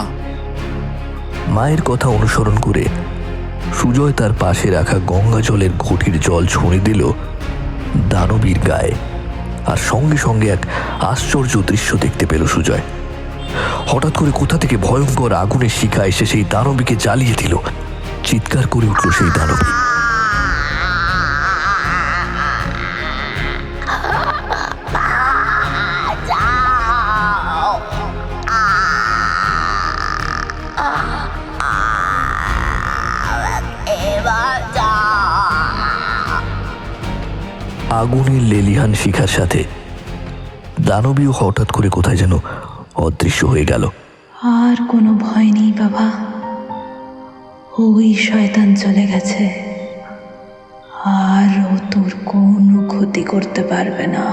মায়ের কথা অনুসরণ করে সুজয় তার পাশে রাখা গঙ্গা জলের ঘটির জল ছুঁড়ে দিল দানবীর গায়ে। আর সঙ্গে সঙ্গে এক আশ্চর্য দৃশ্য দেখতে পেল সুজয়। হঠাৎ করে কোথা থেকে ভয়ঙ্কর আগুনের শিখা এসে সেই দানবীকে জ্বালিয়ে দিল। চিৎকার করে উঠল সেই দানবী। আগুনের লেলিহান শিখার সাথে দানবীও হঠাৎ করে কোথায় যেন অদৃশ্য হয়ে গেল। আর কোনো ভয় নেই বাবা, ওই শয়তান চলে গেছে। আর ও তোর কোনো ক্ষতি করতে পারবে না,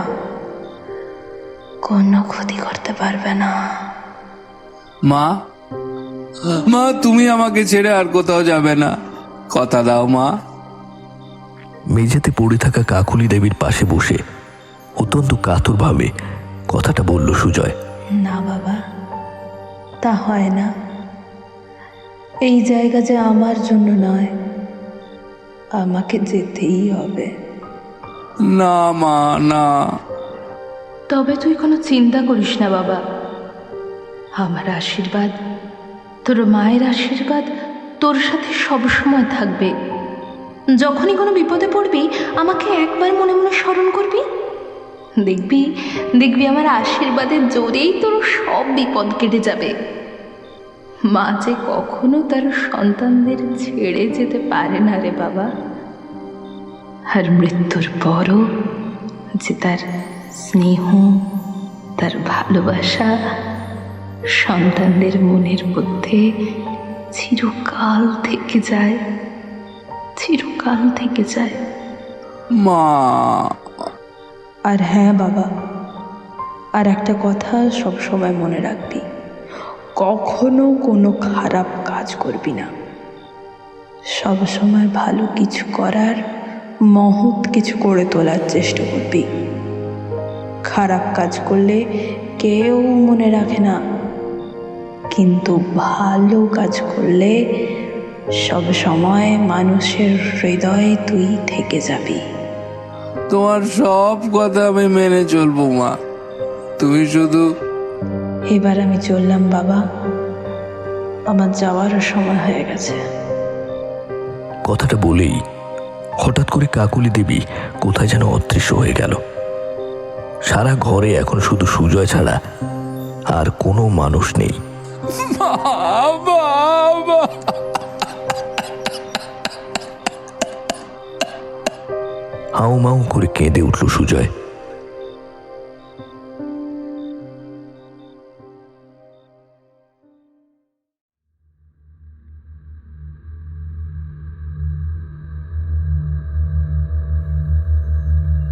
কোনো ক্ষতি করতে পারবে না। মা, মা, তুমি আমাকে ছেড়ে আর কোথাও যাবে না, কথা দাও মা। মেঝেতে পড়ে থাকা কাকুলি দেবীর পাশে বসে অত্যন্ত কাতরভাবে কথাটা বলল সুজয়। না বাবা, তা হয় না। এই জায়গা যে আমার জন্য নয়, আমাকে যেতেই হবে। না মা, না। তবে তুই কোনো চিন্তা করিস না বাবা, আমার আশীর্বাদ, তোর মায়ের আশীর্বাদ তোর সাথে সবসময় থাকবে। যখনই কোনো বিপদে পড়বি আমাকে একবার মনে মনে স্মরণ করবি, দেখবি দেখবি আমার আশীর্বাদের জোরেই তোর সব বিপদ কেটে যাবে। মা যে কখনো তার সন্তানদের ছেড়ে যেতে পারে না রে বাবা। আর মৃত্যুর পরও যে তার স্নেহ, তার ভালোবাসা সন্তানদের মনের মধ্যে চিরকাল থেকে যায়, চিরকাল থেকে যায় মা। আর হ্যাঁ বাবা, আর একটা কথা সব সময় মনে রাখবি, কখনো কোনো খারাপ কাজ করবি না। সব সময় ভালো কিছু করার, মহৎ কিছু করে তোলার চেষ্টা করবি। খারাপ কাজ করলে কেউ মনে রাখে না, কিন্তু ভালো কাজ করলে সব সময় মানুষের হৃদয়ে তুই থেকে যাবি। তোমার সব কথা আমি মেনে চলবো মা, তুমি শুধু। এবার আমি চললাম বাবা, আমার যাওয়ারও সময় হয়ে গেছে। কথাটা বলেই হঠাৎ করে কাকুলি দেবী কোথায় যেন অদৃশ্য হয়ে গেল। সারা ঘরে এখন শুধু সুজয় ছাড়া আর কোনো মানুষ নেই। হাউ মাউ করে কেঁদে উঠল সুজয়।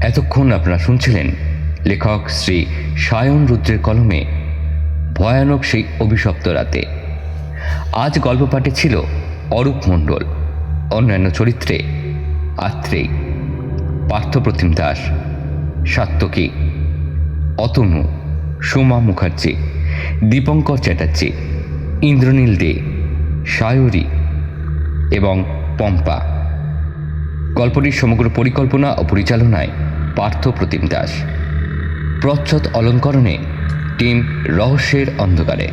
এতক্ষণ আপনারা শুনছিলেন লেখক শ্রী সায়ন রুদ্রের কলমে ভয়ানক সেই অভিশপ্ত রাতে। আজ গল্প পাঠে ছিল অরূপ মণ্ডল, অন্যান্য চরিত্রে আত্রেয়, পার্থপ্রতিম দাস, সাত্তকী, অতনু, সোমা মুখার্জি, দীপঙ্কর চ্যাটার্জি, ইন্দ্রনীল দে, সায়রী এবং পম্পা। গল্পটির সমগ্র পরিকল্পনা ও পরিচালনায় পার্থপ্রতিম দাস। প্রচ্ছদ অলঙ্করণে টিম রহস্যের অন্ধকারে।